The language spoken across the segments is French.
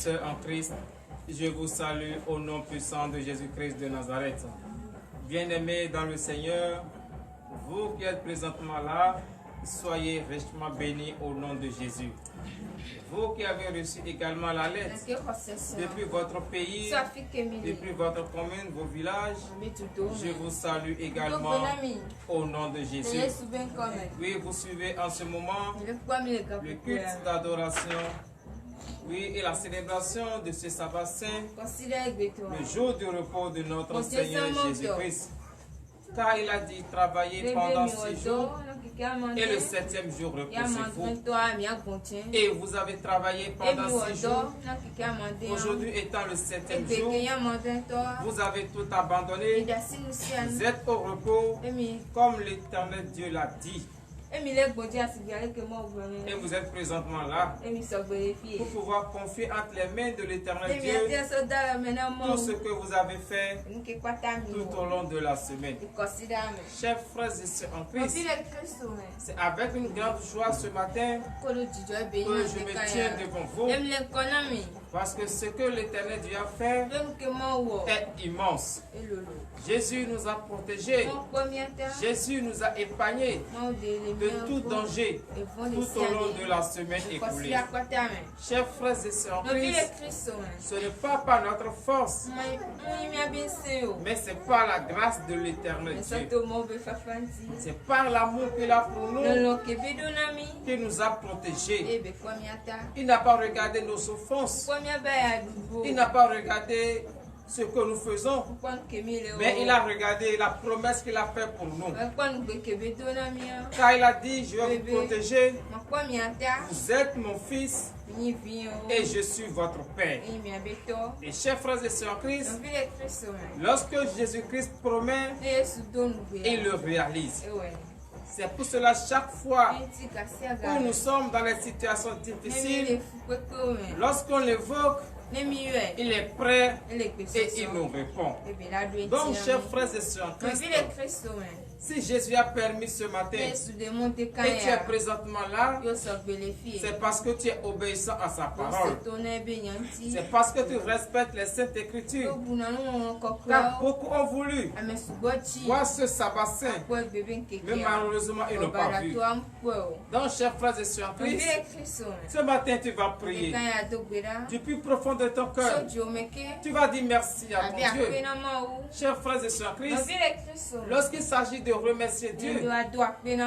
En Christ, je vous salue au nom puissant de Jésus-Christ de Nazareth. Bien-aimés dans le Seigneur, vous qui êtes présentement là, soyez richement bénis au nom de Jésus. Vous qui avez reçu également la lettre depuis votre pays, depuis votre commune, vos villages, je vous salue également au nom de Jésus. Oui, vous suivez en ce moment le culte d'adoration. Oui, et la célébration de ce sabbat saint, le jour du repos de notre Seigneur Jésus-Christ. Car il a dit travailler pendant 6 jours et le 7e jour reposez-vous. Et vous avez travaillé pendant 6 jours. Aujourd'hui étant le 7e jour, vous avez tout abandonné. Vous êtes au repos comme l'Éternel Dieu l'a dit. Et vous êtes présentement là pour pouvoir confier entre les mains de l'Éternel Dieu tout ce que vous avez fait tout au long de la semaine. Chers frères et sœurs en Christ, c'est avec une grande joie ce matin que je me tiens devant vous. Parce que ce que l'Éternel Dieu a fait est immense. Jésus nous a protégés. Jésus nous a épargnés de tout danger tout au long de la semaine écoulée. Chers frères et sœurs en Christ, ce n'est pas par notre force, mais c'est par la grâce de l'Éternel Dieu. C'est par l'amour qu'il a pour nous qu'il nous a protégés. Il n'a pas regardé nos souffrances. Il n'a pas regardé ce que nous faisons, mais il a regardé la promesse qu'il a faite pour nous. Car il a dit, je vais vous protéger, vous êtes mon fils et je suis votre père. Et chers frères et sœurs en Christ, lorsque Jésus-Christ promet, il le réalise. C'est pour cela, chaque fois où nous sommes dans les situations difficiles, lorsqu'on l'évoque, il est prêt et il nous répond. Donc, chers frères et sœurs en Christ, si Jésus a permis ce matin et tu es présentement là, c'est parce que tu es obéissant à sa parole. C'est parce que tu respectes les saintes écritures. Car beaucoup ont voulu voir ce sabbat saint, mais malheureusement ils n'ont pas vu. Donc, chers frères et sœurs en Christ, ce matin tu vas prier du plus profond de ton cœur. Tu vas dire merci à ton Dieu. Chers frères et sœurs en Christ, lorsqu'il s'agit de remercier Dieu, lorsqu'il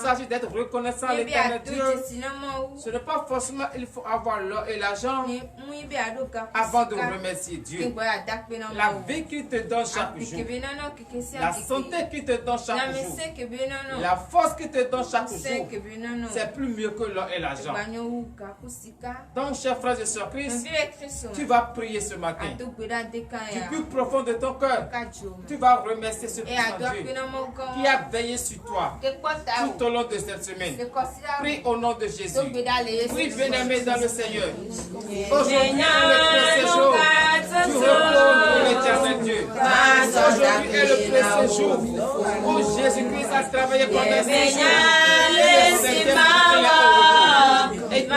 s'agit d'être reconnaissant à l'Éternel Dieu, ce n'est pas forcément il faut avoir l'or et l'argent avant de remercier Dieu. La vie qu'il te donne chaque jour, la santé qu'il te donne chaque jour, la force qu'il te donne chaque jour, c'est plus mieux que l'or et l'argent. Donc, chers frères et sœurs Christ, tu vas prier ce matin du plus profond de ton cœur. Tu vas remercier ce puissant Dieu qui a veillé sur toi tout au long de cette semaine. Prie au nom de Jésus. Prie, bien-aimé dans le Seigneur. Aujourd'hui est le précieux jour du repos de l'Éternel Dieu. Aujourd'hui est le précieux jour où Jésus-Christ a travaillé pendant 6 jours. Et tu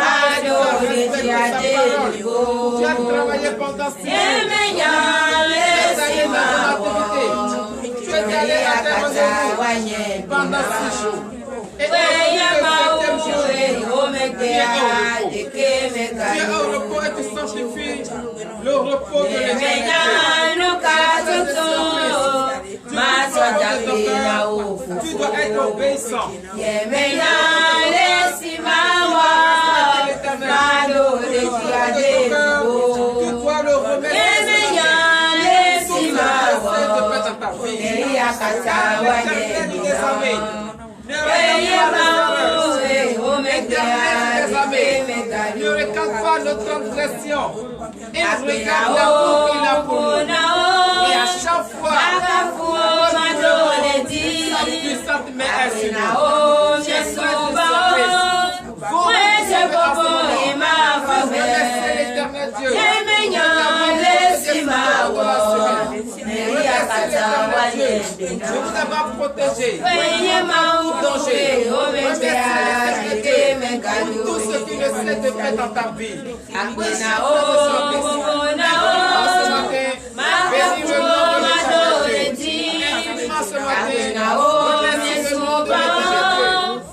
as travaillé pendant 6 jours. Tu es allé à terre pendant 6 jours. Et tu es au repos et tu sanctifies le repos de l'Éternel. Tu dois être obéissant. des armées, ne regarde pas notre transgression. Il regarde l'amour qu'il a pour nous. Et à chaque fois, sa puissante main est sur nous. Vous remerciez l'éternel Dieu. Je vous avais protégé de tout danger. Pour tout ce qui ne sait de fait dans ta vie. Bénis le nom de l'éternel Dieu. Infiniment ce matin, remercie le nom de l'éternel Dieu.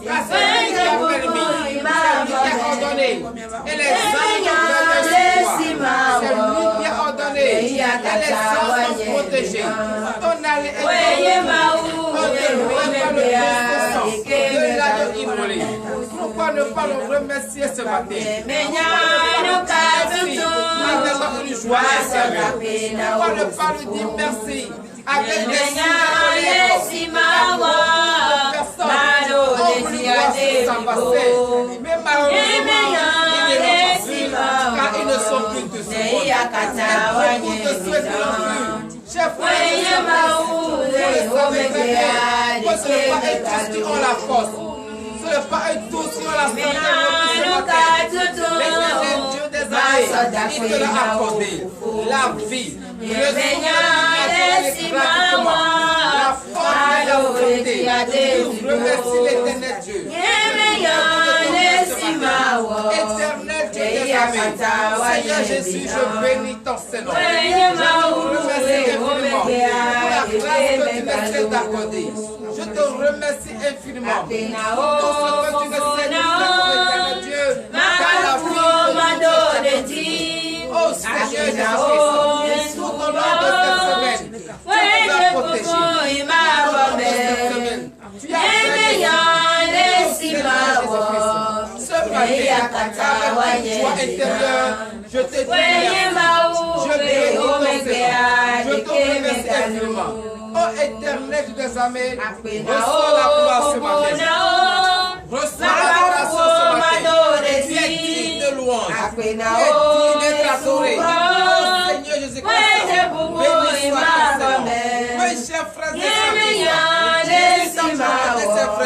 Car c'est lui qui a permis, c'est lui qui a ordonné. Et les anges c'est lui qui a ordonné. Et les anges sont protégés. Ton allée est de l'agneau immolé. Pourquoi ne pas le remercier ce matin? Merci. Une joie à servir. Pourquoi ne pas lui dire merci? Avec des signes mais malheureusement, car ils ne sont plus de ce monde. Beaucoup de souhaitent non plus. Chers frères et sœurs, vous le savez très bien, que ce n'est pas eux tous qui ont la force. Ce n'est pas eux tous qui ont la santé. L'éternel Dieu des armées, il te l'a accordé. La vie, le soin, la force et la santé. Nous remercions l'éternel Dieu. Éternel Dieu des armées, Seigneur Jésus, je bénis ton Seigneur. Je te remercie infiniment pour la grâce que tu me sais d'accorder. Je te remercie infiniment pour tout ce que tu me sais de faire, éternel Dieu, dans la vie de oh Seigneur Jésus, tout au long de cette semaine, tu nous as protégés. Tu as ce matin, avec une joie intérieure, je te dis je bénis ton Seigneur, je te remercie infiniment. Oh éternel des armées, reçois la gloire ce matin. Reçois l'adoration ce matin. Tu es digne de louange. Tu es digne d'être adoré. Oh Seigneur Jésus-Christ, béni soit ton Seigneur. Oui, chers frères et sœurs,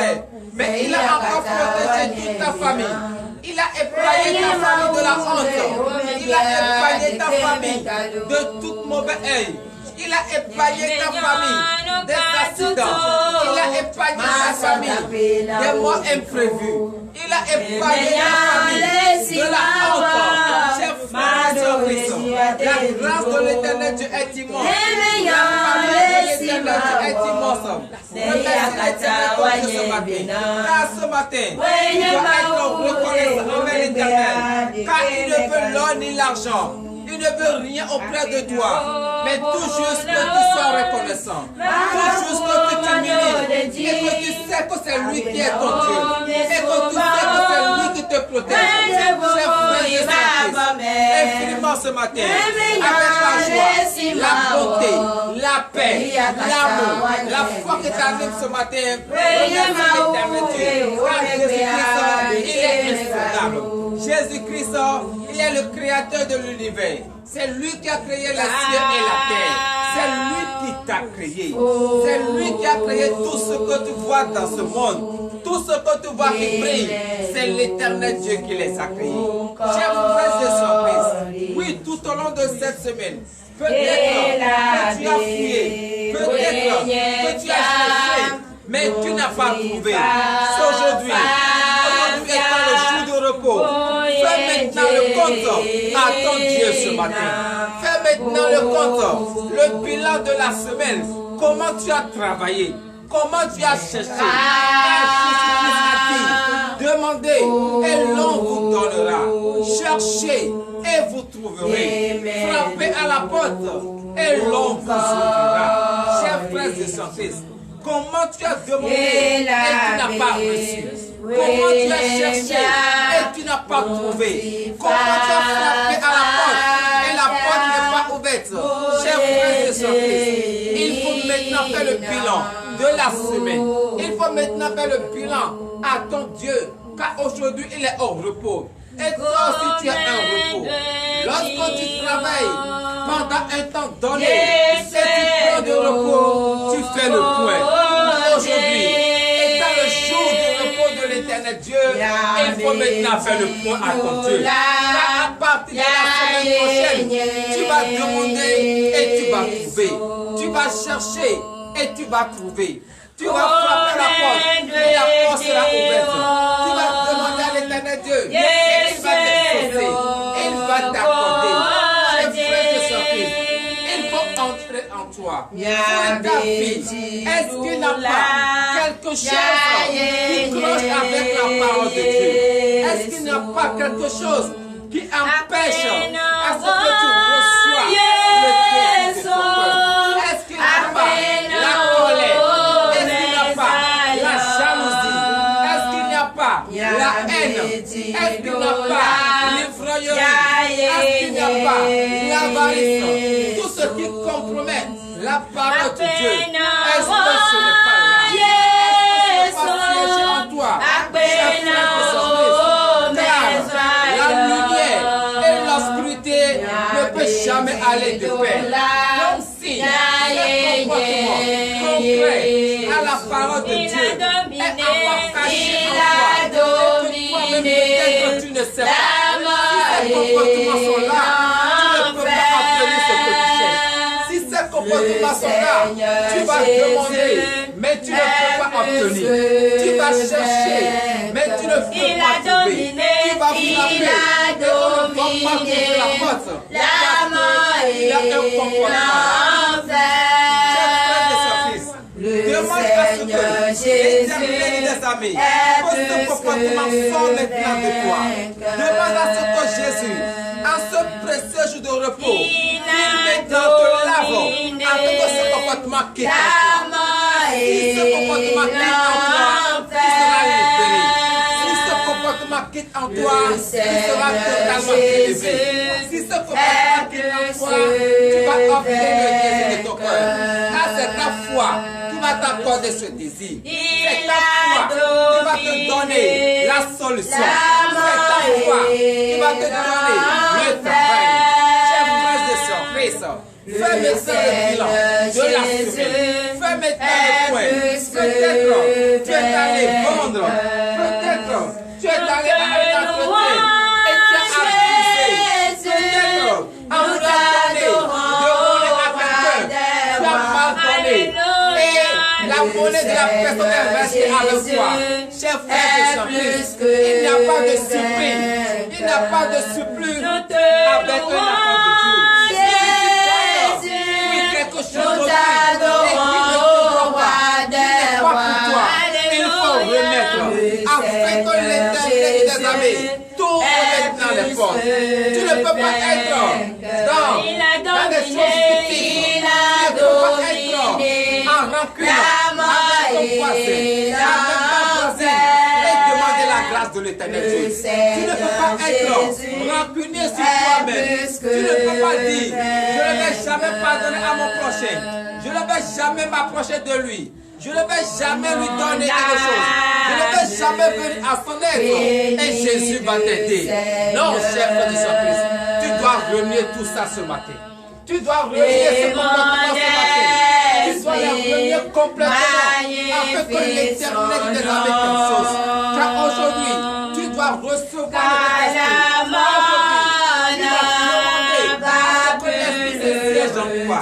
mais il a encore protégé toute ta famille. Il a épargné ta famille de la honte. Il a épargné ta famille de toute mauvaise œil. Il a épargné ta famille des accidents. Il a épargné ta famille des morts imprévus. Il a épargné ta famille de la honte. Chers frères et sœurs Christ, la grâce de l'éternel Dieu est immense. La famille de l'éternel Dieu est immense. Remercie l'éternel Dieu ce matin. Car ce matin, tu dois être reconnaissant envers l'éternel. Car il ne veut l'or ni l'argent. Il ne veut rien auprès de toi, mais tout juste que tu sois reconnaissant, tout juste que tu t'humilies, et que tu sais que c'est lui qui est ton Dieu, et que tu sais que c'est lui qui te protège. Chers frères et sœurs, infiniment ce matin, avec la joie, la bonté, la paix, l'amour, la foi qui t'anime ce matin, remercie l'éternel Dieu, car Jésus-Christ, il est infaillible. Jésus-Christ, il est le créateur de l'univers. C'est lui qui a créé les cieux et la terre. C'est lui qui t'a créé. C'est lui qui a créé tout ce que tu vois dans ce monde. Tout ce que tu vois qui brille, c'est l'éternel Dieu qui les a créés. Chers frères et sœurs, oui, tout au long de cette semaine, peut-être que tu as fouillé, peut-être que tu as cherché, mais tu n'as pas trouvé. C'est aujourd'hui. Aujourd'hui étant le jour de repos. Fais maintenant le compte à ton Dieu ce matin. Fais maintenant le compte, le bilan de la semaine. Comment tu as travaillé? Comment tu as cherché? Demandez et l'on vous donnera. Cherchez et vous trouverez. Frappez à la porte et l'on vous ouvrira. Chers frères et sœurs, comment tu as demandé et tu n'as pas reçu? Comment tu as cherché et tu n'as pas trouvé? Comment tu as frappé à la porte et la porte n'est pas ouverte? Chers frères et sœurs, il faut maintenant maintenant faire le bilan de la semaine. Il faut maintenant faire le bilan à ton Dieu, car aujourd'hui il est au repos. Et toi aussi tu as un repos. Lorsque tu travailles pendant un temps donné, et tu prends de repos, tu fais le point. Aujourd'hui, étant le jour du repos de l'éternel Dieu, il faut maintenant faire le point à ton Dieu. Car à partir de la semaine prochaine, tu vas demander et tu vas trouver. Tu vas chercher et tu vas trouver. Tu vas frapper la porte et la porte sera ouverte. Tu vas demander à l'éternel Dieu et il va t'exaucer. Il va t'accorder. Chers frères et sœurs, il faut entrer en toi. Pour ta vie, est-ce qu'il n'a pas quelque chose qui cloche avec la parole de Dieu? Est-ce qu'il n'y a pas quelque chose qui empêche à ce que tu reçois le Christ de ton cœur? Est-ce qu'il n'y a pas la colère? La jalousie, est-ce qu'il n'y a pas la haine? Est-ce qu'il n'y a pas l'ivrognerie? Est-ce qu'il n'y a pas l'avarice? Tout ce qui compromet la parole de Dieu, est-ce que ce n'est pas là? Est-ce que ce n'est pas siégé en toi? Car la lumière et l'obscurité ne peuvent jamais aller de pair. Donc si le comportement contraire à la parole de Dieu est encore caché en toi, et que toi-même peut-être tu ne sais pas, si ces comportements sont là, tu ne peux pas obtenir ce que tu cherches. Si ces comportements sont là, tu vas demander, mais tu ne peux pas obtenir. Tu vas chercher, mais tu ne peux pas trouver. Tu vas frapper, mais on ne va pas trouver la porte. Il y a un comportement. Demande à ce que l'éternel des amis que ce comportement sort maintenant de toi. Demande à ce que Jésus, en ce précieux jour de repos, qu'il maintenant te lave afin que ce comportement quitte en toi. Si ce comportement quitte en toi, tu seras libéré. Si ce comportement quitte en toi, tu seras totalement élevé. Si ce comportement quitte en toi, tu vas obtenir le désir de ton cœur. Car c'est ta foi va t'accorder ce désir. C'est ta foi qui va te donner la solution. C'est ta foi qui va te donner le travail. Chers frères et sœurs, fais maintenant le bilan de la semaine. Fais maintenant le point. Peut-être tu es allé vendre. Peut-être tu es allé à un entretien et tu as abusé. Peut-être en voulant donner à quelqu'un, tu as mal donné. La monnaie de la personne est restée à le soir. Chers frères et sœurs, il n'y a pas de surprise. Il n'y a pas de surplus avec un enfant de Dieu. Si tu oui, quelque chose aujourd'hui et qui ne te doit pas, qui n'est pas pour toi, il faut remettre afin que l'éternel des amis tourne maintenant les portes. Tu ne peux pas être dans des choses fictives. Tu ne peux pas être en rancune avec ton voisin, et demander la grâce de l'éternel Dieu. Tu ne peux pas être rancunier sur toi-même. Tu ne peux pas dire, je ne vais jamais pardonner à mon prochain. Je ne vais jamais m'approcher de lui. Je ne vais jamais lui donner quelque chose. Je ne vais jamais venir à son aide. Et Jésus va t'aider. Non, cher frère de Christ, tu dois renier tout ça ce matin. Tu dois renier ce comportement ce matin. Tu dois les renier complètement afin que l'éternel te donne quelque chose. Car aujourd'hui, tu dois recevoir le Saint-Esprit. Tu dois demander à ce que l'Esprit se siège en toi.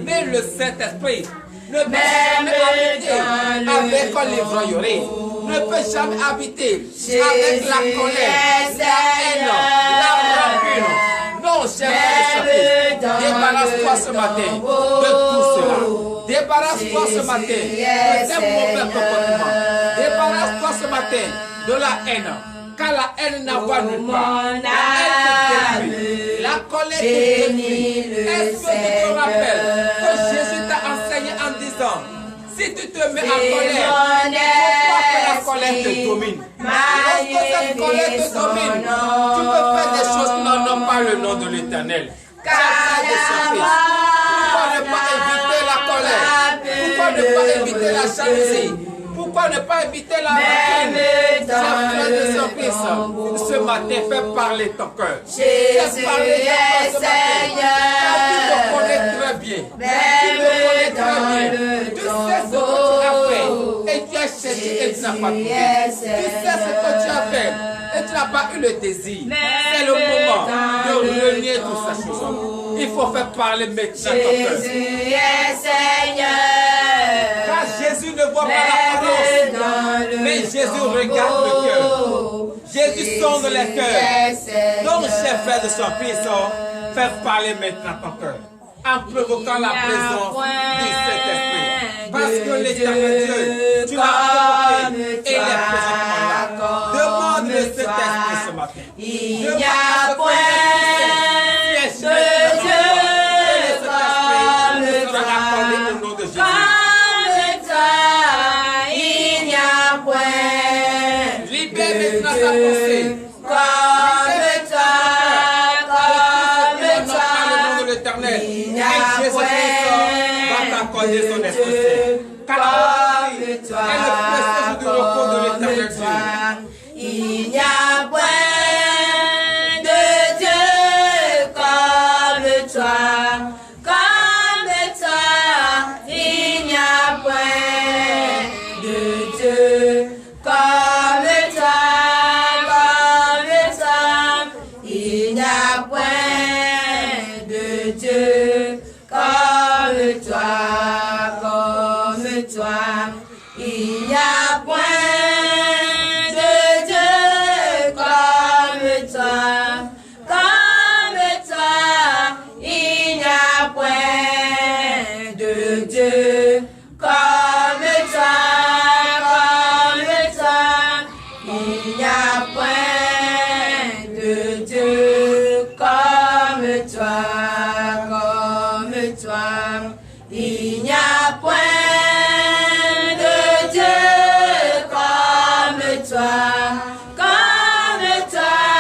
Mais le Saint-Esprit ne peut jamais habiter avec l'ivrognerie, ne peut jamais habiter avec la colère, la haine, la rancune. Non, cher frère, débarrasse-toi ce matin de tout cela. Débarrasse-toi ce matin de tes mauvais comportements. Débarrasse-toi ce matin de la haine. Car la haine n'a pas nulle part. La haine te détruit. La colère te détruit. Est-ce que tu te rappelles que Jésus t'a enseigné en disant, si tu te mets en colère, il ne faut pas que la colère te domine. Lorsque cette colère te domine, tu peux faire des choses qui n'ont pas le nom de l'Éternel. Pourquoi ne pas éviter la colère? Pourquoi Pourquoi ne pas éviter la jalousie? Pourquoi ne pas éviter la rancune? Chers frères de Saint-Christ, ce matin, fais parler ton cœur. Jésus est Seigneur. Tu me connais très bien. Tu me connais très bien. Tu sais ce que tu as fait. Et tu as cherché et tu n'as pas trouvé. Tu sais ce que tu as fait. Et tu n'as pas eu le désir. C'est le moment de renier toutes ces choses. Il faut faire parler maintenant ton cœur. Jésus est Seigneur. Car Jésus ne voit pas l'apparence, mais Jésus regarde le cœur. Jésus sonde les cœurs. Donc, chers frères de son fils, faire parler maintenant ton cœur, en provoquant la présence du Saint-Esprit. Parce que l'Éternel Dieu, tu l'as provoqué et il est présentement là. Demande le Saint-Esprit ce matin. Il n'y a point de Dieu comme toi. Il n'y a point libère maintenant ta pensée. comme toi. Le nom de l'Éternel. Et Jésus-Christ va t'accorder son esprit. Car est le précieux du repos de l'Éternel Dieu. Il n'y a point de Dieu comme toi. Comme toi, il n'y a point de Dieu comme toi. Comme toi, il n'y a point de Dieu comme toi. Comme toi, il n'y a point de Dieu comme toi. Comme toi, il n'y a point de Dieu comme toi. Comme toi, il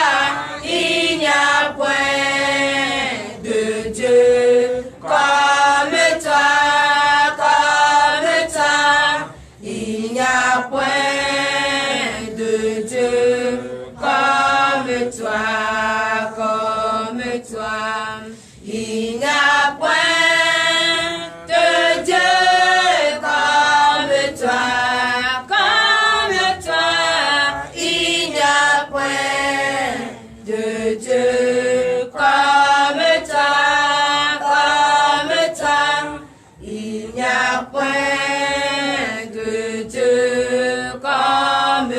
n'y a point de Dieu comme toi. Comme toi, il n'y a point de Dieu comme toi. Comme toi, il n'y a point de Dieu comme toi. Comme toi, il n'y a point de Dieu comme toi. Comme toi, il n'y a point de Dieu comme toi.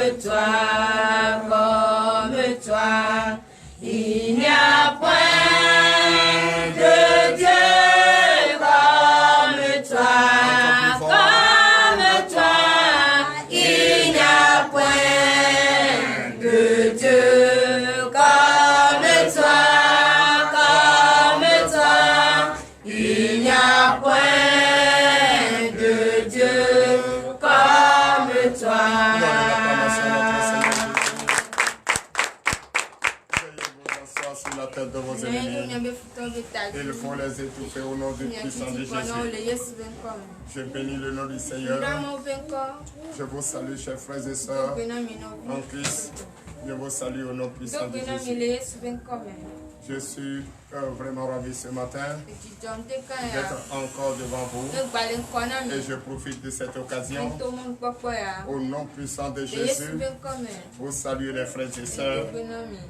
Comme toi, il n'y a point de Dieu comme toi. Comme toi, il n'y a point de Dieu comme toi. Comme toi, il n'y a point de Dieu comme toi. Comme toi, il n'y a point de Dieu comme toi. Comme toi, il n'y a point de Dieu comme toi. Sur la tête de vos ennemis. Ils font les étouffer au nom du puissant de Jésus. Je bénis le nom du Seigneur. Je vous salue, chers frères et sœurs en Christ. Je vous salue au nom puissant de Jésus. Je suis vraiment ravi ce matin d'être encore devant vous et je profite de cette occasion au nom puissant de Jésus. Vous saluez les frères et sœurs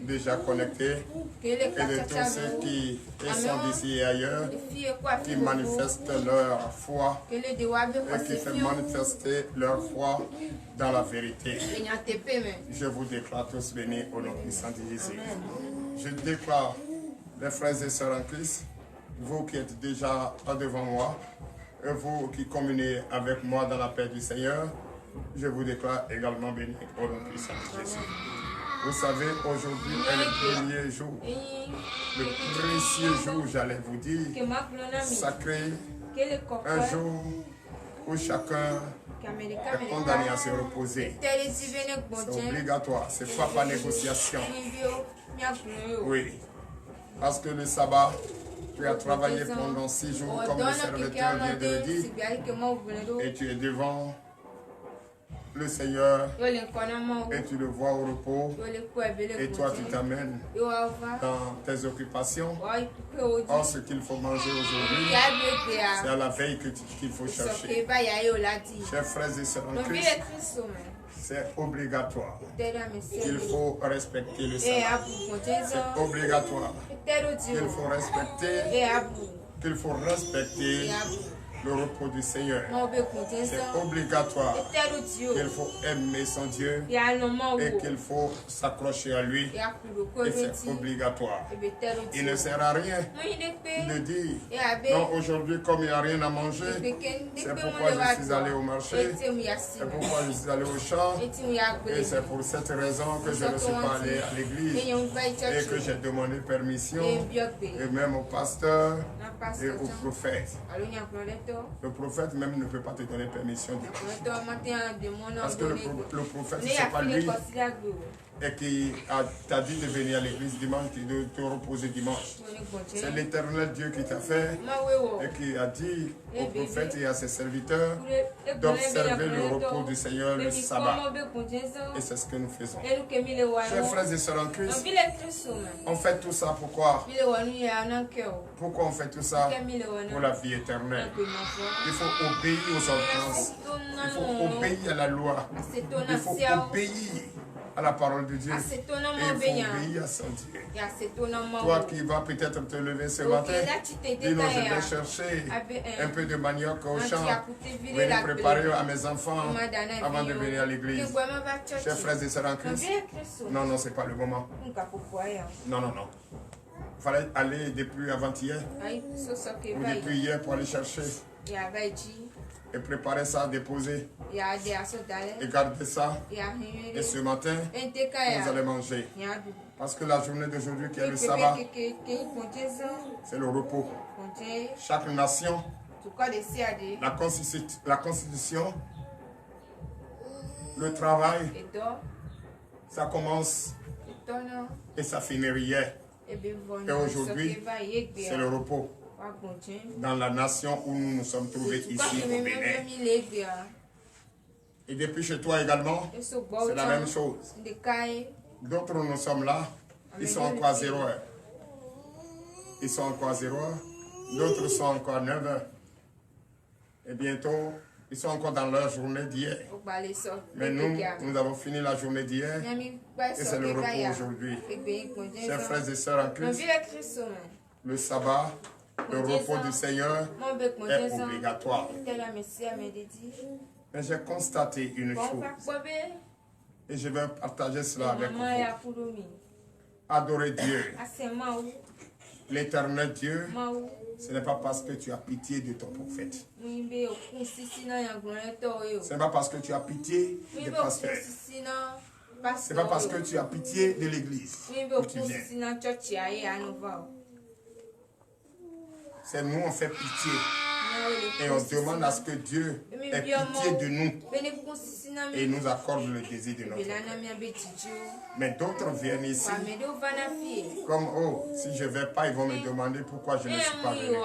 déjà connectés et de tous ceux qui sont d'ici et ailleurs, qui manifestent leur foi et qui font manifester leur foi dans la vérité. Je vous déclare tous bénis au nom puissant de Jésus. Je déclare les frères et sœurs en Christ, vous qui êtes déjà devant moi, et vous qui communiez avec moi dans la paix du Seigneur, je vous déclare également béni au nom puissant de Jésus. Vous savez, aujourd'hui est le premier jour, le précieux jour, j'allais vous dire, sacré, un jour où chacun est condamné à se reposer. C'est obligatoire, c'est pas par négociation. Oui, parce que le sabbat Tu as travaillé pendant 6 jours, comme le serviteur vient de le dire, et tu es devant le Seigneur, et tu le vois au repos, et toi tu t'amènes dans tes occupations. Or, ce qu'il faut manger aujourd'hui, c'est à la veille qu'il faut chercher. Chers frères et sœurs en Christ, c'est obligatoire. Il faut respecter le sabbat. C'est obligatoire. Il faut respecter le repos du Seigneur. C'est obligatoire qu'il faut aimer son Dieu et qu'il faut s'accrocher à lui. Et c'est obligatoire. Il ne sert à rien de dire non, aujourd'hui comme il n'y a rien à manger, c'est pourquoi je suis allé au marché, c'est pourquoi je suis allé au champ, et c'est pour cette raison que je ne suis pas allé à l'église et que j'ai demandé permission et même au pasteur et au prophète. Le prophète même ne peut pas te donner permission de parce que le prophète, c'est pas lui et qui t'a dit de venir à l'église dimanche et de te reposer dimanche. C'est l'Éternel Dieu qui t'a fait et qui a dit au prophète et à ses serviteurs d'observer le repos du Seigneur le sabbat. Et c'est ce que nous faisons. Chers frères et sœurs en Christ, on fait tout ça pourquoi? Pourquoi on fait tout ça? Pour la vie éternelle. Il faut obéir aux ordonnances. Il faut obéir à la loi. Il faut obéir à la parole de Dieu. Et il faut obéir à son Dieu. Toi qui vas peut-être te lever ce matin, dis-nous, je vais chercher un peu de manioc au champ, venir préparer à mes enfants avant de venir à l'église. Chers frères et sœurs en Christ, non, non, ce n'est pas le moment. Non, non, non. Il fallait aller depuis avant-hier ou depuis hier pour aller chercher et préparer ça, déposer et garder ça. Et ce matin, vous allez manger. Parce que la journée d'aujourd'hui qui est le sabbat, c'est le repos. Chaque nation, la constitution, le travail, ça commence et ça finit hier. Et aujourd'hui, c'est le repos. Dans la nation où nous nous sommes trouvés ici au Bénin. Et depuis chez toi également, c'est la même chose. D'autres nous sommes là, ils sont encore à 0 heure. Ils sont encore à 0 heure. D'autres sont encore à 9 heures. Et bientôt, ils sont encore dans leur journée d'hier. Mais nous avons fini la journée d'hier. Et c'est le repos aujourd'hui. Chers frères et sœurs en Christ, le sabbat, le repos du Seigneur est obligatoire. Mais j'ai constaté une chose. Et je vais partager cela avec vous. Adorer Dieu. L'éternel Dieu, ce n'est pas parce que tu as pitié de ton prophète. Ce n'est pas parce que tu as pitié des pasteurs. Ce n'est pas parce que tu as pitié de l'église où tu viens. C'est nous, on fait pitié. Et on demande à ce que Dieu ait pitié de nous et nous accorde le désir de notre cœur. Mais d'autres viennent ici comme, oh, si je ne vais pas, ils vont me demander pourquoi je ne suis pas venu.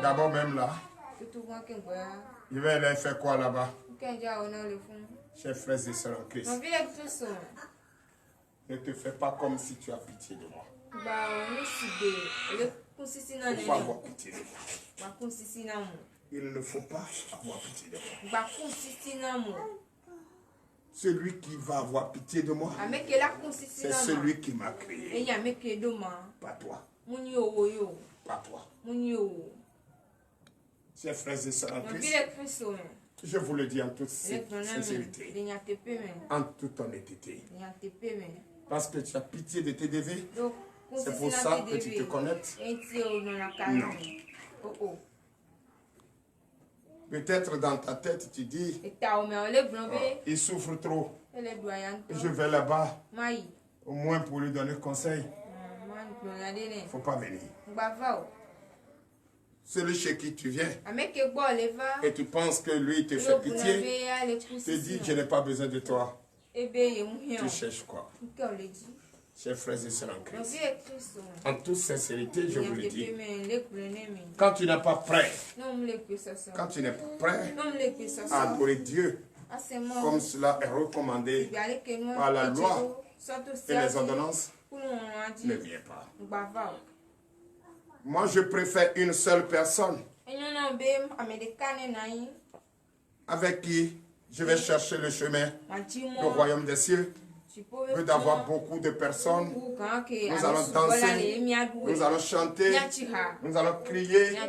D'abord même là, je vais aller faire quoi là-bas? Chers frères et sœurs en Christ, ne te fais pas comme si tu as pitié de moi. Il faut avoir pitié de moi. Il ne faut pas avoir pitié de moi. Celui qui va avoir pitié de moi, c'est celui qui m'a créé. Pas toi. Pas toi. Chers frères et sœurs en Christ, je vous le dis en toute sincérité, en toute honnêteté. Parce que tu as pitié de tes déviés. C'est pour ça que tu te connectes? Non. Peut-être dans ta tête, tu dis, oh, il souffre trop. Je vais là-bas, au moins pour lui donner conseil. Il ne faut pas venir. Celui chez qui tu viens, et tu penses que lui te fait pitié, te dit, je n'ai pas besoin de toi. Tu cherches quoi? Chers frères et sœurs en Christ, en toute sincérité, je vous le dis, quand tu n'es pas prêt, quand tu n'es pas prêt à adorer Dieu, comme cela est recommandé par la loi et les ordonnances, ne viens pas. Moi, je préfère une seule personne avec qui je vais chercher le chemin du royaume des cieux, que d'avoir beaucoup de personnes. Nous allons danser, nous allons chanter, nous allons crier,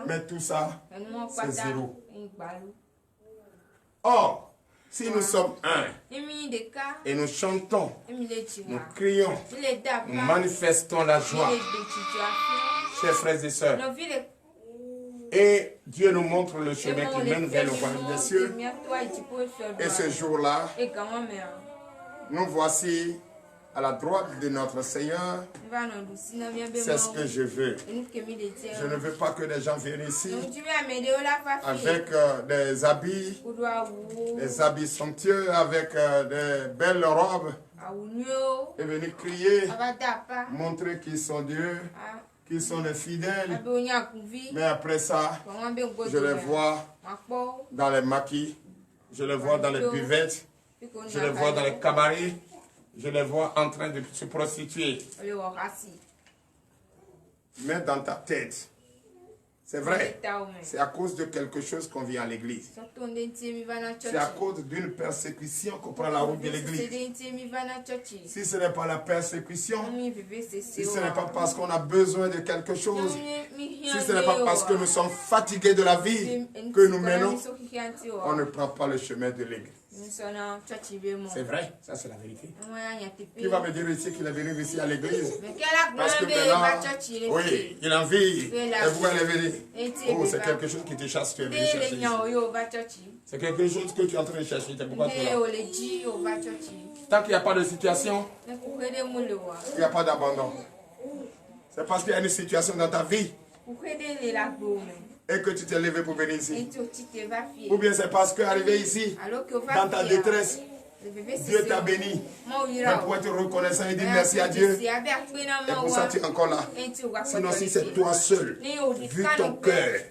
mais tout ça, c'est zéro. Or, si nous sommes un et nous chantons, nous crions, nous manifestons la joie, chers frères et sœurs, et Dieu nous montre le chemin qui mène vers le royaume des cieux, et ce jour-là, nous voici à la droite de notre Seigneur. C'est ce que je veux. Je ne veux pas que les gens viennent ici avec des habits somptueux, avec des belles robes, et venir crier, montrer qu'ils sont Dieu, qu'ils sont les fidèles. Mais après ça, je les vois dans les maquis, je les vois dans les buvettes, je les vois dans les cabarets, je les vois en train de se prostituer. Mais dans ta tête, c'est vrai, c'est à cause de quelque chose qu'on vient à l'église. C'est à cause d'une persécution qu'on prend la route de l'église. Si ce n'est pas la persécution, si ce n'est pas parce qu'on a besoin de quelque chose, si ce n'est pas parce que nous sommes fatigués de la vie que nous menons, on ne prend pas le chemin de l'église. C'est vrai, ça c'est la vérité. Qui va me dire ici qu'il est venu ici à l'église? Parce que maintenant, oui, il a envie. Et vous allez venir. Oh, c'est quelque chose qui te chasse, tu es venu chercher. C'est quelque chose que tu es en train de chercher. Pourquoi tu es là? Tant qu'il n'y a pas de situation, il n'y a pas d'abandon. C'est parce qu'il y a une situation dans ta vie et que tu t'es levé pour venir ici. Ou bien c'est parce qu'arrivé ici, dans ta détresse, Dieu t'a béni. Mais pour être reconnaissant et dire merci à Dieu, et pour ça tu es encore là. Sinon si c'est toi seul, vu ton cœur,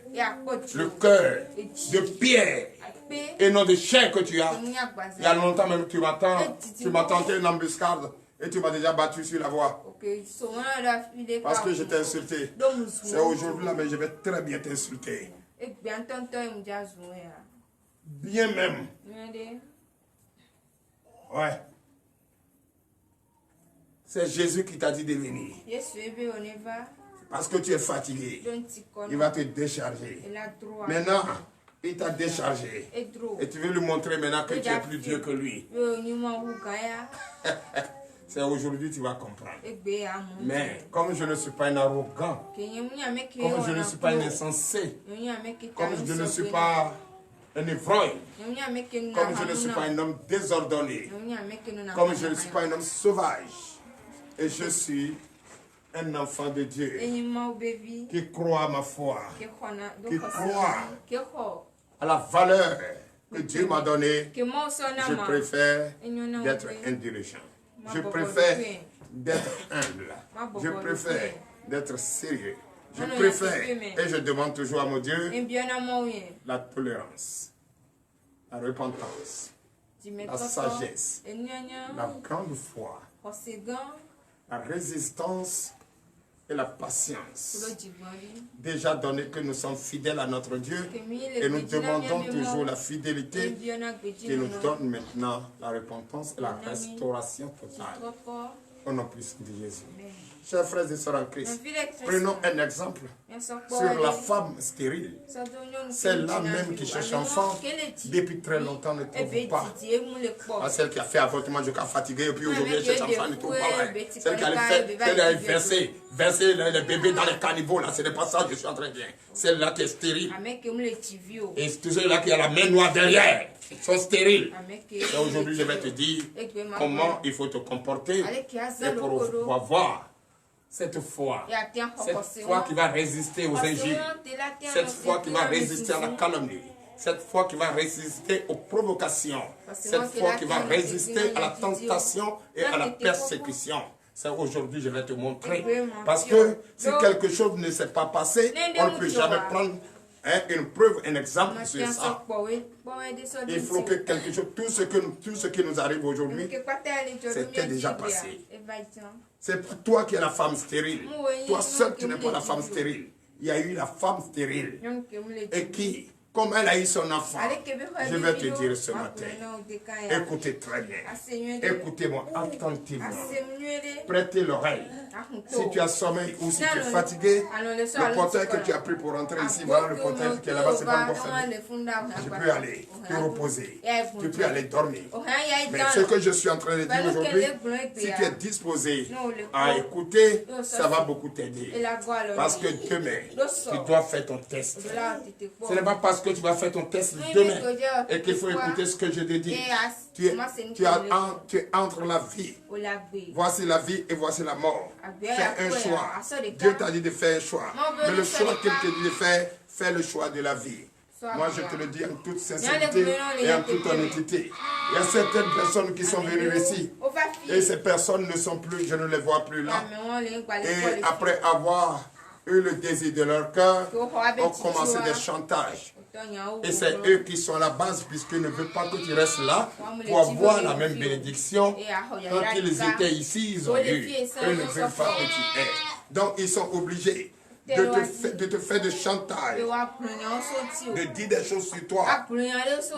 le cœur de pierre et non de chair que tu as, il y a longtemps même tu m'as tenté une embuscade et tu m'as déjà battu sur la voie. Parce que je t'ai insulté. C'est aujourd'hui là, mais je vais très bien t'insulter. Bien même. Ouais. C'est Jésus qui t'a dit de venir. Parce que tu es fatigué. Il va te décharger. Maintenant, il t'a déchargé. Et tu veux lui montrer maintenant que tu es plus Dieu que lui. C'est aujourd'hui que tu vas comprendre. Mais comme je ne suis pas un arrogant, comme je ne suis pas un insensé, comme je ne suis pas un ivrogne, comme je ne suis pas un homme désordonné, comme je ne suis pas un homme sauvage, et je suis un enfant de Dieu qui croit à ma foi, qui croit à la valeur que Dieu m'a donnée. Je préfère d'être indulgent. Je préfère d'être humble. Je préfère d'être sérieux. Je préfère, et je demande toujours à mon Dieu, la tolérance, la repentance, la sagesse, la grande foi, la résistance et la patience. Déjà donné que nous sommes fidèles à notre Dieu et nous demandons toujours la fidélité qui nous donne maintenant la repentance et la restauration totale. Au nom puissant de Jésus. Chers frères et sœurs en Christ, prenons un exemple sur la femme stérile. Celle-là même qui cherche enfant depuis très longtemps ne trouve pas. Celle qui a fait avortement jusqu'à fatiguer et puis aujourd'hui elle cherche enfant ne trouve pas. Celle qui a versé les bébés dans les caniveaux, là, ce n'est pas ça que je suis en train de dire. Celle-là qui est stérile. Et tous ceux-là qui ont la main noire derrière sont stériles. Et aujourd'hui je vais te dire comment il faut te comporter et pour pouvoir voir cette foi qui va résister aux injures, cette foi qui va résister à la calomnie, cette foi qui va résister aux provocations, cette foi qui va résister à la tentation et à la persécution, C'est aujourd'hui je vais te montrer. Parce que si quelque chose ne s'est pas passé, on ne peut jamais prendre une preuve, un exemple sur ça. Il faut que quelque chose, tout ce qui nous arrive aujourd'hui, c'était déjà passé. C'est pour toi qui es la femme stérile. Toi seul, tu n'es pas la femme stérile. Il y a eu la femme stérile. Et qui, comme elle a eu son enfant, je vais te dire ce matin, écoutez très bien, écoutez-moi attentivement, prêtez l'oreille. Si tu as sommeil ou si tu es fatigué, le portail que tu as pris pour rentrer ici, voilà le portail qui est là-bas, c'est pas encore fermé. Tu peux aller te reposer, tu peux aller dormir. Mais ce que je suis en train de dire aujourd'hui, si tu es disposé à écouter, ça va beaucoup t'aider. Parce que demain, tu dois faire ton test. Ce n'est pas parce que tu vas faire ton test demain et qu'il faut écouter ce que je te dis. Tu es entre la vie. Voici la vie et voici la mort. Fais un choix. Dieu t'a dit de faire un choix. Mais le choix qu'il te dit de faire, fais le choix de la vie. Moi, je te le dis en toute sincérité et en toute honnêteté. Il y a certaines personnes qui sont venues ici. Et ces personnes ne sont plus, je ne les vois plus là. Et après avoir eu le désir de leur cœur, ont commencé des chantages. Et c'est eux qui sont à la base, puisqu'ils ne veulent pas que tu restes là pour avoir la même bénédiction. Quand ils étaient ici, ils ont eu. Eux ne veulent pas que tu aies. Donc ils sont obligés de te faire des chantages, de dire des choses sur toi.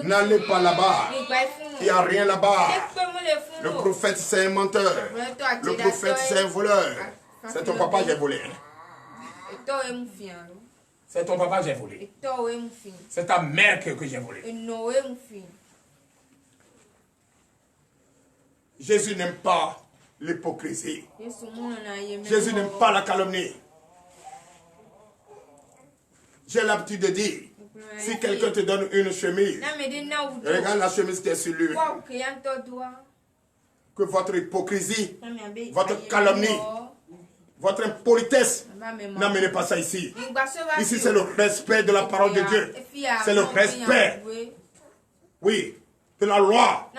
N'allez pas là-bas. Il n'y a rien là-bas. Le prophète, c'est un menteur. Le prophète, c'est un voleur. C'est ton papa, j'ai volé. C'est ton papa que j'ai volé. C'est ta mère que j'ai volé. Jésus n'aime pas l'hypocrisie. Jésus n'aime pas la calomnie. J'ai l'habitude de dire, si quelqu'un te donne une chemise, regarde la chemise qui est sur lui. Que votre hypocrisie, votre calomnie, votre impolitesse, n'amenez pas ça ici. Ici, c'est le respect de la parole de Dieu. C'est le respect, oui, de la loi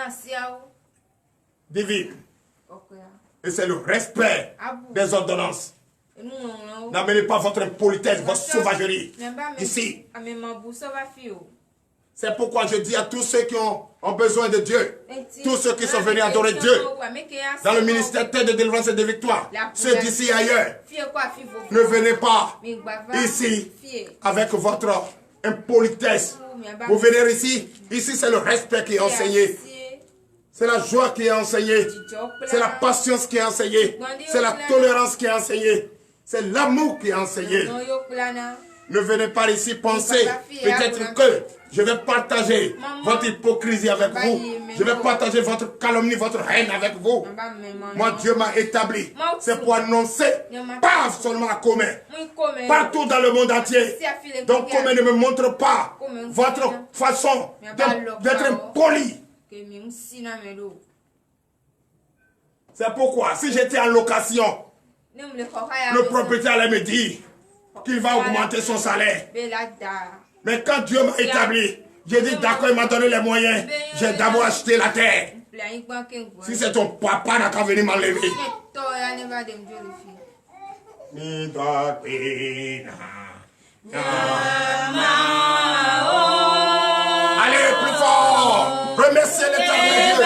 divine. Et c'est le respect des ordonnances. N'amenez pas votre impolitesse, votre sauvagerie ici. C'est pourquoi je dis à tous ceux qui ont besoin de Dieu, tous ceux qui sont venus adorer Dieu, dans le ministère de délivrance et de victoire, ceux d'ici et ailleurs, ne venez pas ici avec votre impolitesse. Vous venez ici, ici c'est le respect qui est enseigné. C'est la joie qui est enseignée. C'est la patience qui est enseignée. C'est la tolérance qui est enseignée. C'est l'amour qui est enseigné. Ne venez pas ici penser peut-être que je vais partager votre hypocrisie avec vous. Je vais partager votre calomnie, votre haine avec vous. Moi, Dieu m'a établi. C'est pour annoncer, pas seulement à Comé, partout dans le monde entier. Donc, Comé ne me montre pas votre façon d'être impoli. C'est pourquoi, si j'étais en location, le propriétaire allait me dire qu'il va augmenter son salaire. Mais quand Dieu m'a établi, j'ai dit d'accord, il m'a donné les moyens. J'ai d'abord acheté la terre. Si c'est ton papa, n'a qu'à venir m'enlever. Allez, plus fort. Remerciez l'Éternel Dieu.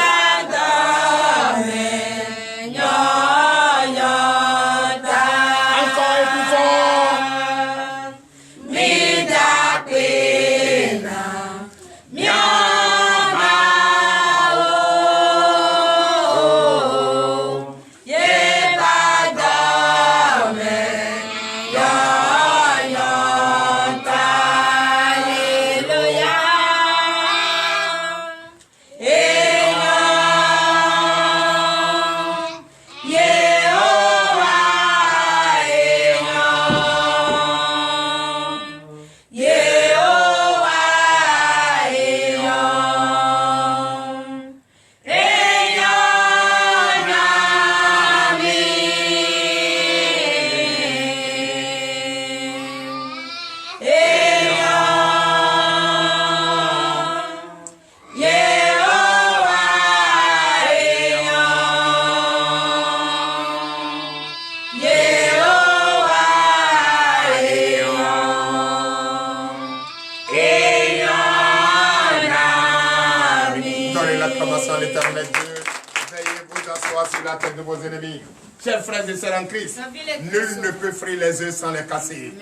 sans l'éternel Dieu. Veuillez vous asseoir sur la tête de vos ennemis. Chers frères et sœurs en Christ, nul ne peut frire les œufs sans les casser.